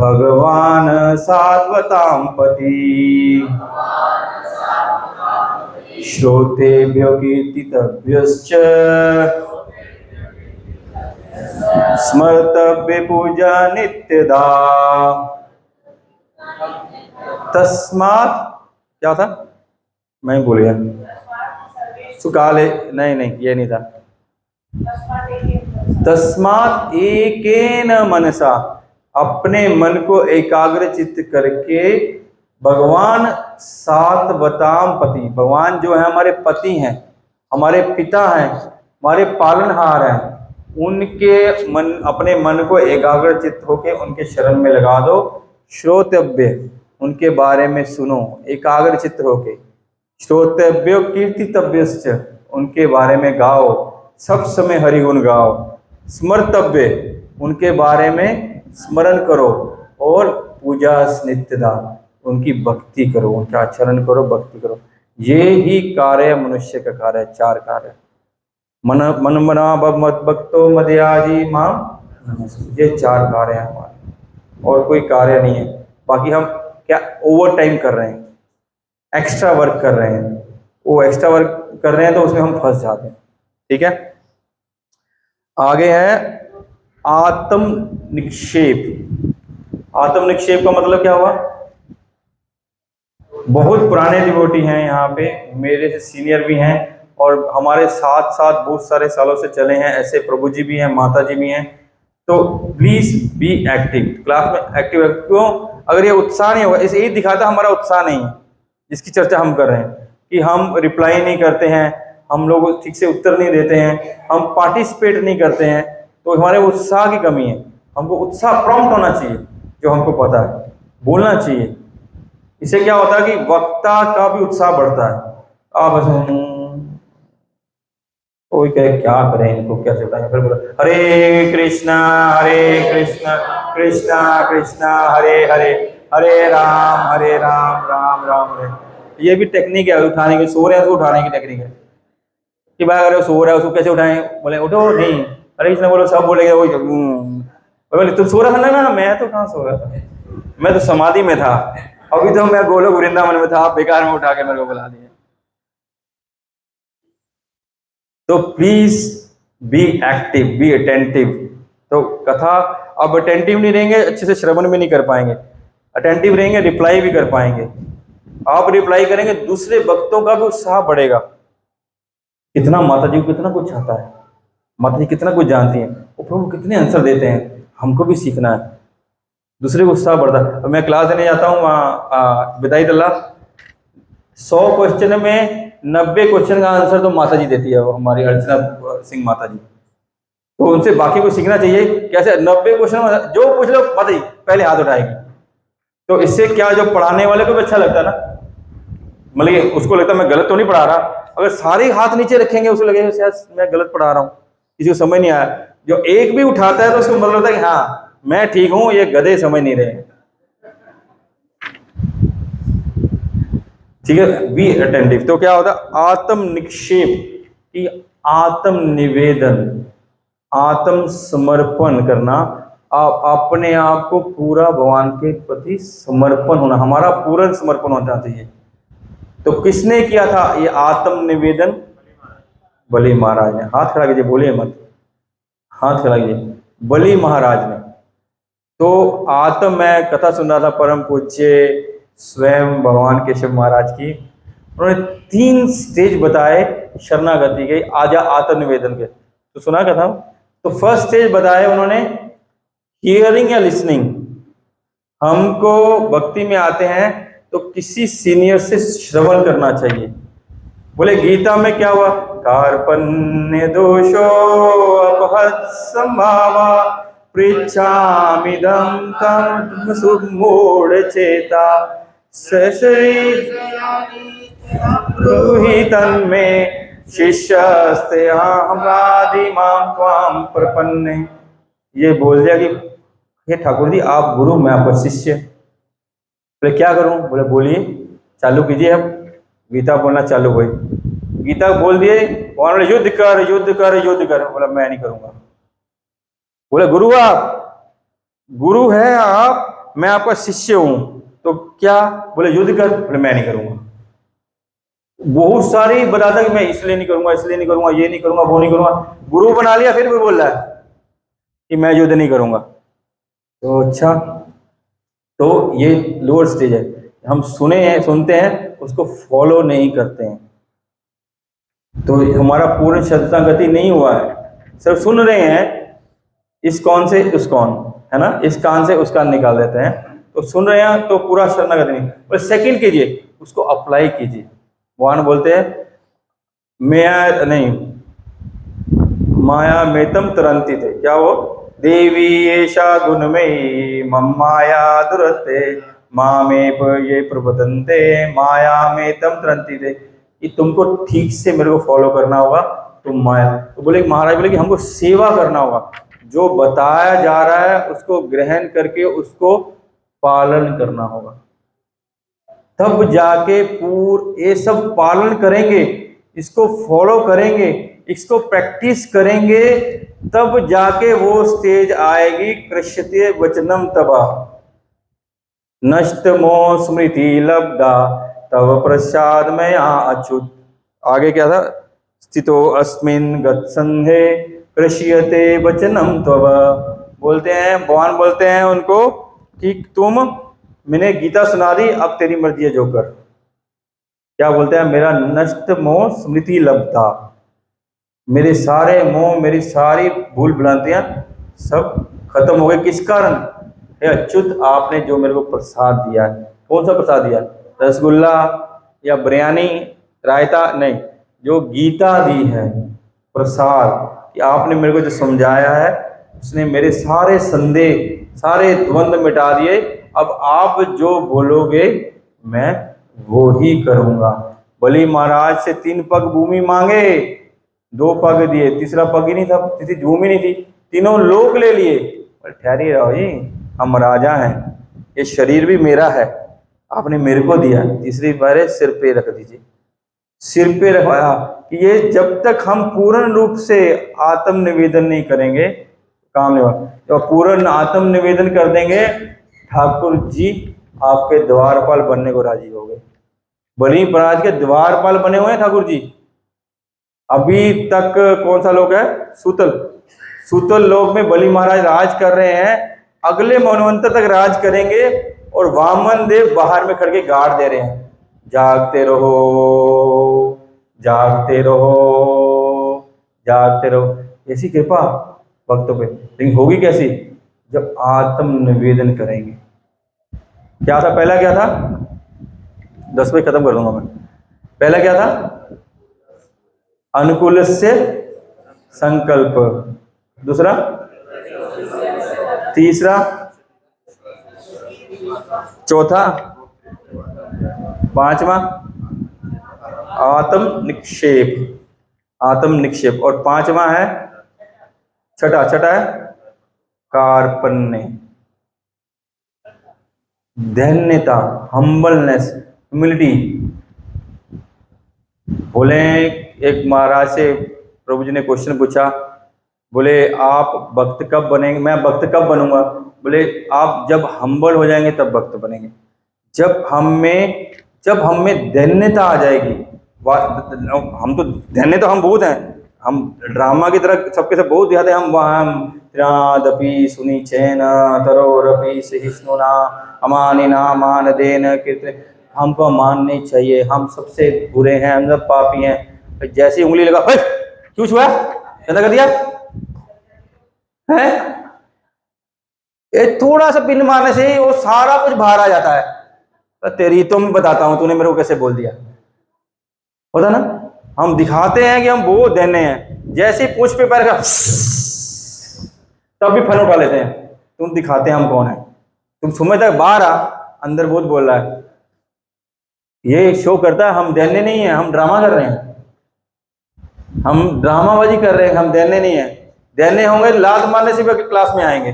भगवान सात्वताम पति श्रोतेभ्यो कीर्तितव्यश्च स्मर्तव्य पूजा नित्यदा। तस्मात् क्या था, मैं भूल गया, सुकाले, नहीं ये नहीं था। तस्मात् एकेन मनसा, अपने मन को एकाग्र चित्त करके भगवान सात्वताम पति, भगवान जो है हमारे पति हैं, हमारे पिता हैं, हमारे पालनहार हैं, उनके मन, अपने मन को एकाग्र चित्त होके उनके शरण में लगा दो। श्रोतव्य, उनके बारे में सुनो एकाग्र चित्त होके। श्रोतव्य कीर्तितव्यश्च, उनके बारे में गाओ, सब समय हरिगुण गाओ। स्मर्तव्य, उनके बारे में स्मरण करो, और पूजा नित्यदा, उनकी भक्ति करो, उनका आचरण करो, भक्ति करो। ये ही कार्य मनुष्य का कार्य है, चार कार्य, मन मना भक्तो मदयाजी मां, ये चार कार्य हैं हमारे, और कोई कार्य नहीं है। बाकी हम क्या ओवर टाइम कर रहे हैं, एक्स्ट्रा वर्क कर रहे हैं, वो एक्स्ट्रा वर्क कर रहे हैं तो उसमें हम फंस जाते हैं। ठीक है, आगे है आत्म निक्षेप। आत्म निक्षेप का मतलब क्या हुआ, बहुत पुराने डिवोटी हैं यहाँ पे, मेरे से सीनियर भी हैं और हमारे साथ साथ बहुत सारे सालों से चले हैं, ऐसे प्रभु जी भी हैं, माता जी भी हैं। तो प्लीज बी एक्टिव, क्लास में एक्टिव। क्यों, अगर ये उत्साह नहीं होगा, इसे यही दिखाता हमारा उत्साह नहीं है, जिसकी चर्चा हम कर रहे हैं कि हम रिप्लाई नहीं करते हैं, हम लोग ठीक से उत्तर नहीं देते हैं, हम पार्टिसिपेट नहीं करते हैं, तो हमारे उत्साह की कमी है। हमको उत्साह प्रॉम्प्ट होना चाहिए, जो हमको पता है बोलना चाहिए। इससे क्या होता है कि वक्ता का भी उत्साह बढ़ता है। आप कोई कहे क्या करें इनको, कैसे बताएं, फिर बोला हरे कृष्णा कृष्णा कृष्णा हरे हरे, हरे राम राम राम हरे। ये भी टेक्निक है उठाने की, सो रहे हैं उसको उठाने की टेक्निक है कि भाई अगर सो रहा है उसको कैसे उठाएं, बोले उठो नहीं, हरे कृष्णा बोलो, सब बोलेंगे वही बोले तुम सो रहा था ना, मैं तो कहाँ सो रहा था, मैं तो समाधि में था, अभी तो मैं गोलोक वृंदावन में था, आप बेकार में उठा के मेरे को बुला दिए। तो please be active, be attentive. तो कथा अब अटेंटिव नहीं रहेंगे, अच्छे से श्रवण भी नहीं कर पाएंगे। अटेंटिव रहेंगे, रिप्लाई भी कर पाएंगे। आप रिप्लाई करेंगे, दूसरे भक्तों का भी उत्साह बढ़ेगा। कितना माता जी को कितना कुछ आता है, माता जी कितना कुछ जानती हैं, वो प्रभु कितने आंसर देते हैं, हमको भी सीखना है। दूसरे को उत्साह बढ़ता है। मैं क्लास देने जाता हूँ वहाँ विदाई दल्ला, 100 क्वेश्चन में 90 क्वेश्चन का आंसर तो माता जी देती है, वो हमारी अर्चना सिंह माता जी। तो उनसे बाकी को सीखना चाहिए, कैसे 90 क्वेश्चन जो पूछ लो माता जी पहले हाथ उठाएगी। तो इससे क्या, जो पढ़ाने वाले को भी अच्छा लगता है ना, मतलब उसको लगता है मैं गलत तो नहीं पढ़ा रहा। अगर सारे हाथ नीचे रखेंगे उसको लगेगा शायद मैं गलत पढ़ा रहा हूँ, किसी को समझ नहीं आया। जो एक भी उठाता है तो उसको मतलब होता है कि हाँ मैं ठीक हूं, ये गधे समझ नहीं रहे। ठीक है, बी अटेंटिव। तो क्या होता है, आत्म निक्षेप की, आत्म निवेदन, आत्म समर्पण करना, अपने आप को पूरा भगवान के प्रति समर्पण होना, हमारा पूर्ण समर्पण होना चाहिए। तो किसने किया था ये आत्म निवेदन? बलि महाराज ने। हाथ खड़ा कीजिए, बोलिए मत, हाथ खड़ा कीजिए। बलि महाराज ने। तो आत्म, मैं कथा सुन रहा था परम पूज्य स्वयं भगवान केशव महाराज की, उन्होंने 3 स्टेज बताए शरणागति के, आजा आत्म निवेदन के। तो सुना कथा। तो फर्स्ट स्टेज बताए उन्होंने, हियरिंग या लिसनिंग। हमको भक्ति में आते हैं तो किसी सीनियर से श्रवण करना चाहिए। बोले गीता में क्या हुआ, कार्पण्य दोषो अपहत संभावा पृच्छामिदं तम सुमूढ़ चेता ब्रूहि तन्मे शिष्यस्ते हमरादिमां त्वां प्रपन्ने। ये बोल दिया कि हे ठाकुर जी आप गुरु, मैं आपका शिष्य। बोले क्या करूं? बोले बोलिए, चालू कीजिए। अब गीता बोलना चालू हुई, गीता बोल दिए, वहां बोले युद्ध कर युद्ध कर युद्ध कर। बोला मैं नहीं करूंगा। बोले गुरु आप, गुरु है आप, मैं आपका शिष्य हूं, तो क्या? बोले युद्ध कर। बोले मैं नहीं करूंगा। बहुत सारी बताता कि मैं इसलिए नहीं करूंगा, इसलिए नहीं करूंगा, ये नहीं करूंगा, वो नहीं करूंगा। गुरु बना लिया, फिर भी बोल रहा है कि मैं युद्ध नहीं करूंगा। तो अच्छा, तो ये लोअर स्टेज है। हम सुनते हैं, उसको फॉलो नहीं करते हैं, तो हमारा पूर्ण शब्दता गति नहीं हुआ है। सिर्फ सुन रहे हैं, इस कौन से उस कौन, है ना, इस कान से उस कान निकाल देते हैं। तो सुन रहे हैं तो पूरा शरणागति नहीं। और सेकंड कीजिए, उसको अप्लाई कीजिए। भगवान बोलते हैं मैं नहीं, माया मेतम तरंती थे, क्या वो, देवी ऐशा गुणमयी मम माया दुरते मामेप ये प्रबदंते माया मेतम तरंती थे। कि तुमको ठीक से मेरे को फॉलो करना होगा, तुम माया। तो बोले महाराज, बोले कि हमको सेवा करना होगा, जो बताया जा रहा है उसको ग्रहण करके उसको पालन करना होगा, तब जाके ये सब पालन करेंगे, इसको फॉलो करेंगे, इसको प्रैक्टिस करेंगे, तब जाके वो स्टेज आएगी कृष्यते वचनम तबा नष्ट मोह स्मृति लब्धा तब प्रसाद में अच्युत। आगे क्या था, स्थितो अस्मिन गत्संधे कृष्यते वचनम तब। बोलते हैं, भगवान बोलते हैं उनको कि तुम, मैंने गीता सुना दी, अब तेरी मर्जी है जो कर। क्या बोलते हैं, मेरा नष्ट मोह स्मृति लब्धा, मेरे सारे मोह, मेरी सारी भूल भ्रांतियां सब खत्म हो गई। किस कारण? हे अच्युत, आपने जो मेरे को प्रसाद दिया है। कौन सा प्रसाद दिया? रसगुल्ला या बिरयानी, रायता नहीं, जो गीता दी है प्रसाद, कि आपने मेरे को जो समझाया है उसने मेरे सारे संदेह, सारे द्वंद्व मिटा दिए। अब आप जो बोलोगे मैं वो ही करूंगा। बलि महाराज से 3 पग भूमि मांगे, 2 पग दिए, तीसरा पग ही नहीं था, तीसरी भूमि नहीं थी, तीनों लोक ले लिए। ठहरी रहो जी, हम राजा हैं, ये शरीर भी मेरा है, आपने मेरे को दिया। तीसरी बार सिर पे रख दीजिए, सिर पे रखवाया। कि ये जब तक हम पूर्ण रूप से आत्म निवेदन नहीं करेंगे काम नहीं होगा। तो पूर्ण आत्म निवेदन कर देंगे ठाकुर जी आपके द्वारपाल बनने को राजी हो गए। बलि महाराज के द्वारपाल बने हुए हैं ठाकुर जी। अभी तक कौन सा लोक है? सूतल। सूतल लोक में बलि महाराज राज कर रहे हैं, अगले मनवंतर तक राज करेंगे। और वामन देव बाहर में खड़े गार्ड दे रहे हैं, जागते रहो, जागते रहो, जागते रहो। ऐसी कृपा भक्तों पे, लेकिन होगी कैसी? जब आत्म निवेदन करेंगे। क्या था? पहला क्या था? 10 बजे खत्म कर दूंगा मैं। पहला क्या था? अनुकूल से संकल्प। दूसरा, तीसरा, चौथा, पांचवा आत्म निक्षेप। आत्म निक्षेप। और पांचवा है, छठा है कार्पण्य, धन्यता, हम्बलनेस, ह्यूमिलिटी। बोले एक महाराज से प्रभु जी ने क्वेश्चन पूछा, बोले आप भक्त कब बनेंगे? मैं भक्त कब बनूंगा? बोले आप जब हम्बल हो जाएंगे तब भक्त बनेंगे। जब हम में धन्यता आ जाएगी। हम तो धन्य तो हम बहुत हैं, हम ड्रामा की तरह सबके सब बहुत दिखाते हैं। हम त्रिनादपि सुनी चैन तरोरपि सहिष्णुना अमानिना मान देन कीर्तन। हमको मान नहीं चाहिए, हम सबसे बुरे हैं, हम सब पापी हैं। जैसी उंगली लगा, क्यों छुआ, कैसा कर दिया है? ये थोड़ा सा पिन मारने से ही वो सारा कुछ बाहर आ जाता है। तो तेरी तो मैं बताता हूं, तूने मेरे को कैसे बोल दिया, होता ना। हम दिखाते हैं कि हम बहुत धन्य हैं, जैसे पूछ पे पैर का तब भी फल उठा लेते हैं। तुम दिखाते हैं हम कौन है, तुम समझ बाहर आ, अंदर बहुत बोल रहा है। ये शो करता है हम धन्य नहीं है, हम ड्रामा कर रहे हैं, हम ड्रामाबाजी कर रहे हैं, हम धन्य नहीं है। धन्य होंगे लात मारने से भी क्लास में आएंगे,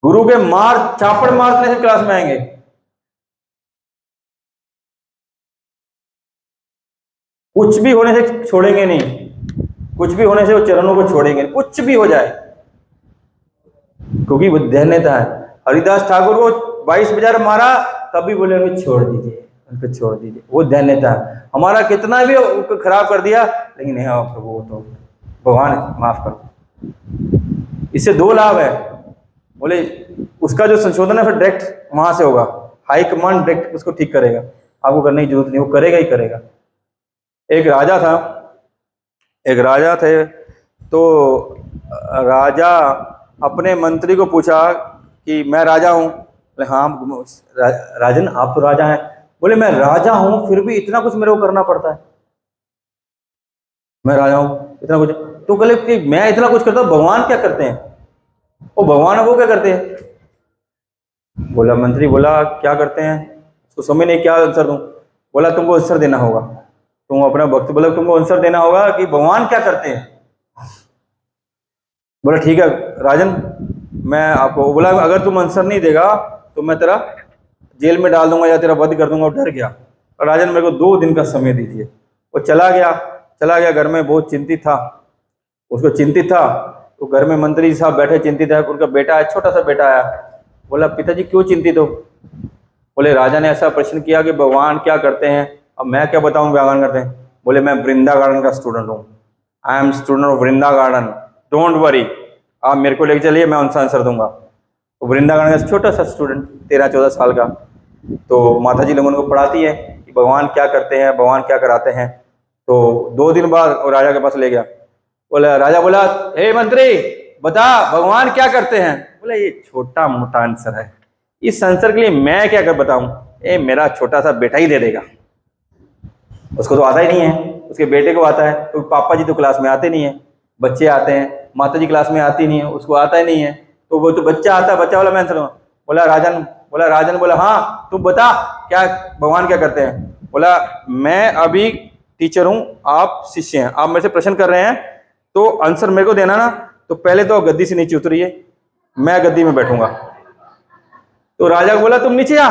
गुरु के मार चापड़ मारने से क्लास में आएंगे। कुछ भी होने से छोड़ेंगे नहीं, कुछ भी होने से वो चरणों को छोड़ेंगे, कुछ भी हो जाए, क्योंकि वो धन्यता है। हरिदास ठाकुर को 22,000 मारा तब भी बोले उनको छोड़ दीजिए, उनको छोड़ दीजिए, वो धन्यता है। हमारा कितना भी उनको खराब कर दिया, लेकिन नहीं प्रभु वो तो भगवान माफ कर दो। इससे 2 लाभ है। बोले उसका जो संशोधन है फिर डायरेक्ट वहां से होगा, हाई कमांड डायरेक्ट उसको ठीक करेगा, आपको करने की जरूरत नहीं, वो करेगा ही करेगा। एक राजा थे, तो राजा अपने मंत्री को पूछा कि मैं राजा हूँ। बोले हाँ राजन आप तो राजा हैं। बोले मैं राजा हूँ फिर भी इतना कुछ मेरे को करना पड़ता है, मैं राजा हूँ इतना कुछ। तो बोले कि मैं इतना कुछ करता हूँ, भगवान क्या करते हैं? वो भगवान है वो क्या करते हैं? बोला मंत्री, बोला क्या करते हैं? उसको समझ नहीं क्या आंसर दूं। बोला तुमको आंसर देना होगा, तुम अपना वक्त, बोला तुमको आंसर देना होगा कि भगवान क्या करते हैं। बोला ठीक है राजन, मैं आपको, बोला अगर तुम आंसर नहीं देगा तो मैं तेरा जेल में डाल दूंगा या तेरा वध कर दूंगा। डर गया, और राजन मेरे को 2 दिन का समय दीजिए। वो चला गया घर में, बहुत चिंतित था, उसको चिंतित था। तो घर में मंत्री साहब बैठे चिंतित है, उनका बेटा है, छोटा सा बेटा आया। बोला पिताजी क्यों चिंतित हो? बोले राजा ने ऐसा प्रश्न किया कि भगवान क्या करते हैं। अब मैं क्या बताऊं भगवान करते हैं? बोले मैं वृंदा गार्डन का स्टूडेंट हूँ, I am student of Vrinda garden, don't worry, आप मेरे को लेके चलिए, मैं उनसे आंसर दूंगा। तो वृंदा गार्डन का छोटा सा स्टूडेंट 13-14 साल का, तो माता जी लोगों को पढ़ाती है कि भगवान क्या करते हैं, भगवान क्या कराते हैं। तो 2 दिन बाद वो राजा के पास ले गया। बोला राजा, बोला हे मंत्री बता भगवान क्या करते हैं? बोला ये छोटा मोटा आंसर है, इस आंसर के लिए मैं क्या कर बताऊं, ये मेरा छोटा सा बेटा ही दे देगा। उसको तो आता ही नहीं है, उसके बेटे को आता है। तो पापा जी तो क्लास में आते नहीं है, बच्चे आते हैं, माता जी क्लास में आती नहीं है, उसको आता ही नहीं है। तो वो तो बच्चा आता है, बच्चा वाला मैं आंसर दूंगा। बोला राजन, बोला हाँ तुम बता क्या भगवान क्या करते हैं? बोला मैं अभी टीचर हूँ, आप शिष्य हैं, आप मेरे से प्रश्न कर रहे हैं तो आंसर मेरे को देना ना। तो पहले तो गद्दी से नीचे उतरिए, मैं गद्दी में बैठूंगा। तो राजा को बोला तुम नीचे आ।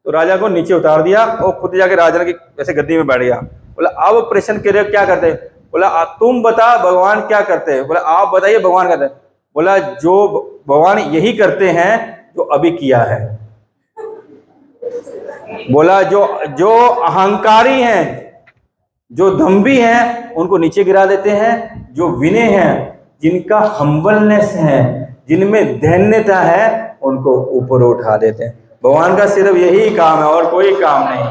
तो राजा को नीचे उतार दिया और खुद जाके राजा की वैसे गद्दी में बैठ गया। बोला अब प्रश्न करे क्या करते हैं? बोला तुम बता भगवान क्या करते हैं? बोला आप बताइए भगवान करते हैं। बोला जो भगवान यही करते हैं जो अभी किया है। बोला जो जो अहंकारी हैं, जो दम्भी हैं, उनको नीचे गिरा देते हैं। जो विनय हैं, जिनका हम्बलनेस है, जिनमें दैन्यता है, उनको ऊपर उठा देते हैं। भगवान का सिर्फ यही काम है और कोई काम नहीं।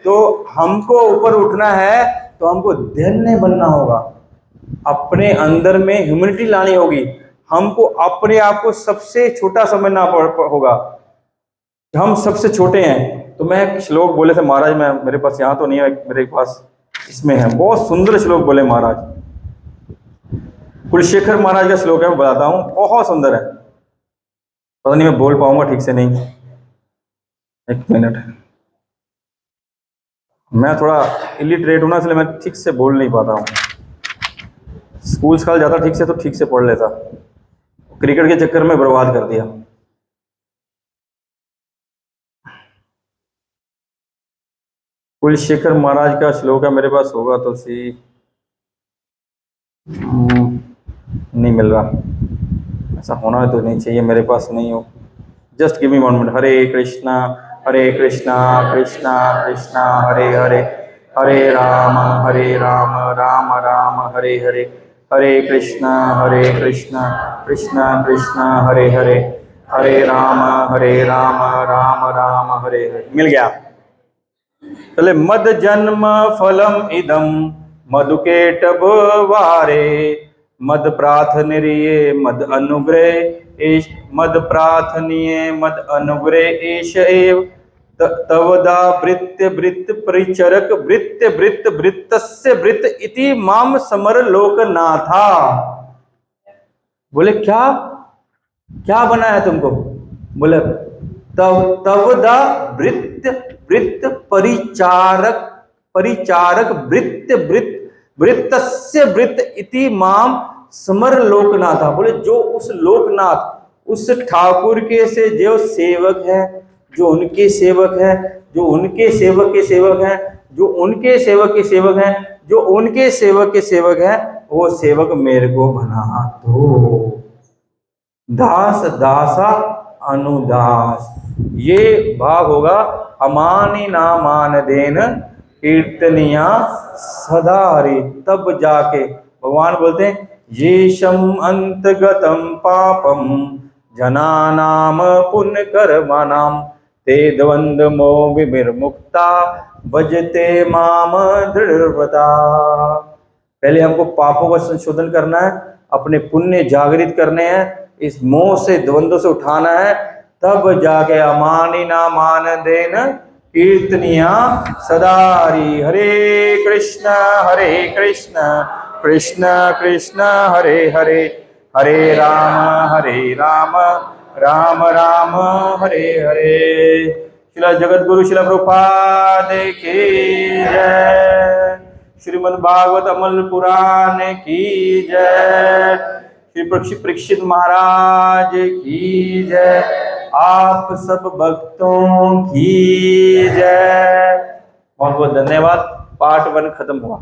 तो हमको ऊपर उठना है तो हमको दैन्य बनना होगा, अपने अंदर में ह्यूमिलिटी लानी होगी। हमको अपने आप को सबसे छोटा समझना होगा। हम सबसे छोटे हैं। तो मैं श्लोक बोले थे महाराज, मैं मेरे पास यहाँ तो नहीं है, मेरे पास इसमें है, बहुत सुंदर श्लोक बोले महाराज। कुलशेखर महाराज का श्लोक है, मैं बताता हूँ, बहुत सुंदर है। पता नहीं मैं बोल पाऊंगा ठीक से नहीं, एक मिनट। मैं थोड़ा इलिटरेट हूं ना, इसलिए मैं ठीक से बोल नहीं पाता हूँ। स्कूल साल जाता ठीक से तो ठीक से पढ़ लेता, क्रिकेट के चक्कर में बर्बाद कर दिया। कुलशेखर महाराज का श्लोक है, मेरे पास होगा तो सी, नहीं मिल रहा। ऐसा होना तो नहीं चाहिए, मेरे पास नहीं हो। Just give me 1 minute. Hare Krishna Krishna Krishna Hare Hare, Hare Ram Ram Ram Hare Hare, Hare Krishna Krishna Krishna Hare Hare, Hare Ram Ram Ram Hare Hare. मिल गया। चले, मद जन्म फलम इदम मधुकेटभ वारे, मद प्रार्थनीय मद अनुग्रह मद प्रार्थनीय मद अनुग्रह एष एव तवदा वृत्य वृत्त परिचरक वृत्य वृत्त वृत्तस्य वृत्त इति माम समर लोकनाथा। बोले क्या क्या बना है तुमको? बोले तवदा वृत्त वृत्त परिचारक परिचारक वृत्त वृत्त वृत्तस्य वृत्त इति माम समर लोकनाथ। बोले जो उस लोकनाथ, उस ठाकुर के से जो सेवक है, जो उनके सेवक है, जो उनके सेवक के सेवक हैं, जो उनके सेवक के सेवक हैं, जो उनके सेवक के सेवक हैं, वो सेवक मेरे को बना दो। दास दासा अनुदास, ये भाव होगा। अमानी नामान देन कीर्तनिया सदा हरि, तब जाके भगवान बोलते हैं ये शम अंतगतम पापम जनानाम पुण्य कर्माणाम ते द्वंद्व मोह विमुक्ता भजते माम दृढ़व्रता। पहले हमको पापों का संशोधन करना है, अपने पुण्य जागृत करने हैं, इस मोह से द्वंद्व से उठाना है, तब जाके अमानी ना मान देन कीर्तनिया सदारी। हरे कृष्ण कृष्ण कृष्ण हरे हरे, हरे राम राम राम हरे हरे। श्रील जगत गुरु श्रील प्रभुपाद की जय, श्रीमद् भागवत अमल पुराण की जय, श्री परीक्षित महाराज की जय, आप सब भक्तों की जय। बहुत बहुत धन्यवाद। पार्ट 1 खत्म हुआ।